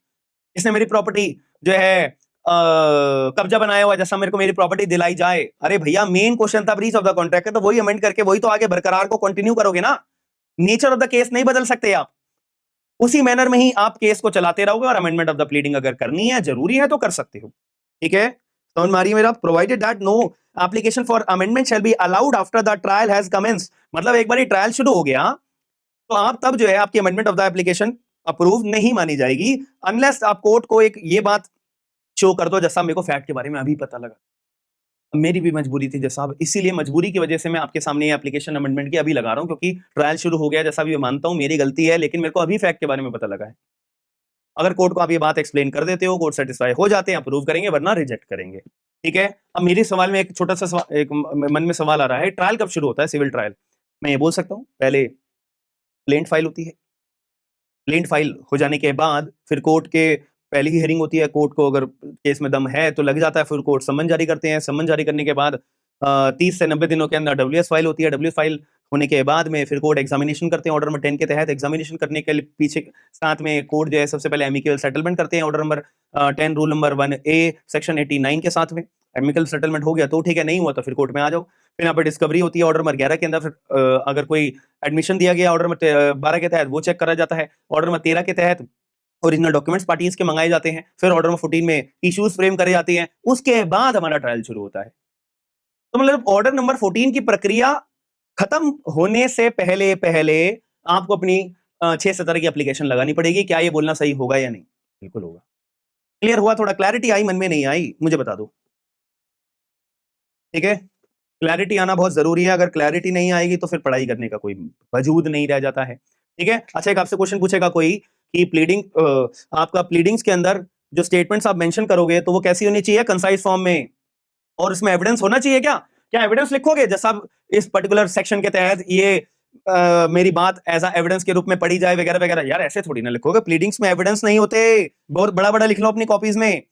इसने मेरी प्रॉपर्टी जो है कब्जा बनाया हुआ, जैसा मेरे को मेरी प्रॉपर्टी दिलाई जाए। अरे भैया मेन क्वेश्चन था ब्रीच ऑफ द कॉन्ट्रैक्ट, तो वही अमेंड करके वही तो आगे बरकरार को कंटिन्यू करोगे ना। नेचर ऑफ द केस नहीं बदल सकते आप, उसी मैनर में ही आप केस को चलाते रहोगे, और अमेंडमेंट ऑफ द प्लीडिंग अगर करनी है, जरूरी है, तो कर सकते हो। ठीक है, समझ में आ रही है मेरा? Provided that no application for amendment shall be allowed after the trial has commenced. मतलब एक बार ट्रायल शुरू हो गया तो आप तब जो है आपकी amendment of the application approve नहीं मानी जाएगी, अनलेस आप कोर्ट को एक ये बात शो कर दो, जैसा मेरे को फैक्ट के बारे में अभी पता लगा, मेरी भी मजबूरी थी जैसा, इसीलिए मजबूरी की वजह से मैं आपके सामने ये एप्लीकेशन अमेंडमेंट की अभी लगा रहा हूं, क्योंकि ट्रायल शुरू हो गया, जैसा भी मैं मानता हूं मेरी गलती है, लेकिन मेरे को अभी फैक्ट के बारे में पता लगा है। अगर कोर्ट को आप ये बात एक्सप्लेन कर देते हो, कोर्ट सेटिस्फाई हो जाते हैं, अप्रूव करेंगे, वरना रिजेक्ट करेंगे। ठीक है, अब मेरे सवाल में एक छोटा सा एक मन में सवाल आ रहा है, ट्रायल कब शुरू होता है, सिविल ट्रायल? मैं ये बोल सकता हूँ पहले प्लेंट फाइल होती है, प्लेंट फाइल हो जाने के बाद फिर कोर्ट के पहली ही हियरिंग होती है, कोर्ट को अगर केस में दम है तो लग जाता है, फिर कोर्ट समन जारी करते हैं, समन जारी करने के बाद 30 से 90 दिनों के अंदर WS फाइल होती है। WS फाइल होने के बाद में फिर कोर्ट एग्जामिनेशन करते हैं ऑर्डर नंबर 10 के तहत। एग्जामिनेशन करने के लिए पीछे साथ में कोर्ट जो है सबसे पहले एमिकल सेटलमेंट करते हैं order number 10 rule number 1A section 89 के साथ में। एमिकल सेटलमेंट हो गया तो ठीक है, नहीं हुआ तो फिर कोर्ट में आ जाओ। फिर यहाँ पर डिस्कवरी होती है ऑर्डर नंबर 11 के अंदर। फिर अगर कोई एडमिशन दिया गया ऑर्डर नंबर 12 के तहत वो चेक करा जाता है। ऑर्डर नंबर 13 के तहत ओरिजिनल डॉक्यूमेंट्स पार्टीज के मंगाए जाते हैं। फिर ऑर्डर नंबर 14 में इश्यूज फ्रेम करे जाते हैं। उसके बाद हमारा ट्रायल शुरू होता है। तो मतलब ऑर्डर नंबर 14 की प्रक्रिया खत्म होने से पहले पहले आपको अपनी 6 से 17 की एप्लीकेशन लगानी पड़ेगी। क्या ये बोलना सही होगा या नहीं? बिल्कुल होगा। क्लियर हुआ? थोड़ा क्लैरिटी आई मन में? नहीं आई? मुझे बता दो। ठीक है, क्लैरिटी आना बहुत जरूरी है। अगर क्लैरिटी नहीं आएगी तो फिर पढ़ाई करने का कोई वजूद नहीं रह जाता है। ठीक है, अच्छा एक आपसे क्वेश्चन पूछेगा कोई कि आपका प्लीडिंग्स के अंदर जो स्टेटमेंट्स आप मेंशन करोगे तो वो कैसी होनी चाहिए? कंसाइज फॉर्म में, और उसमें एविडेंस होना चाहिए। क्या एविडेंस लिखोगे? जैसा आप इस पर्टिकुलर सेक्शन के तहत ये मेरी बात एज एविडेंस के रूप में पढ़ी जाए वगैरह वगैरह। यार ऐसे थोड़ी ना लिखोगे, प्लीडिंग्स में एविडेंस नहीं होते। बहुत बड़ा बड़ा लिख लो अपनी कॉपीज में।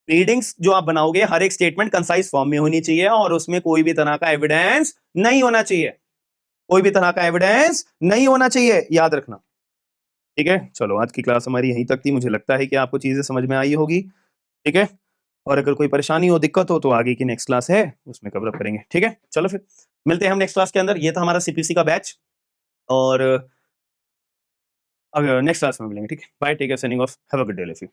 प्लीडिंग्स जो आप बनाओगे हर एक स्टेटमेंट कंसाइज फॉर्म में होनी चाहिए और उसमें कोई भी तरह का एविडेंस नहीं होना चाहिए। कोई भी तरह का एविडेंस नहीं होना चाहिए, याद रखना। ठीक है, चलो आज की क्लास हमारी यहीं तक थी। मुझे लगता है कि आपको चीजें समझ में आई होगी। ठीक है, और अगर कोई परेशानी हो, दिक्कत हो तो आगे की नेक्स्ट क्लास है उसमें कवर अप करेंगे। ठीक है, चलो फिर मिलते हैं हम नेक्स्ट क्लास के अंदर। ये था हमारा CPC का बैच और अगर नेक्स्ट क्लास में मिलेंगे। ठीक है, bye, take care, signing off, have a good day.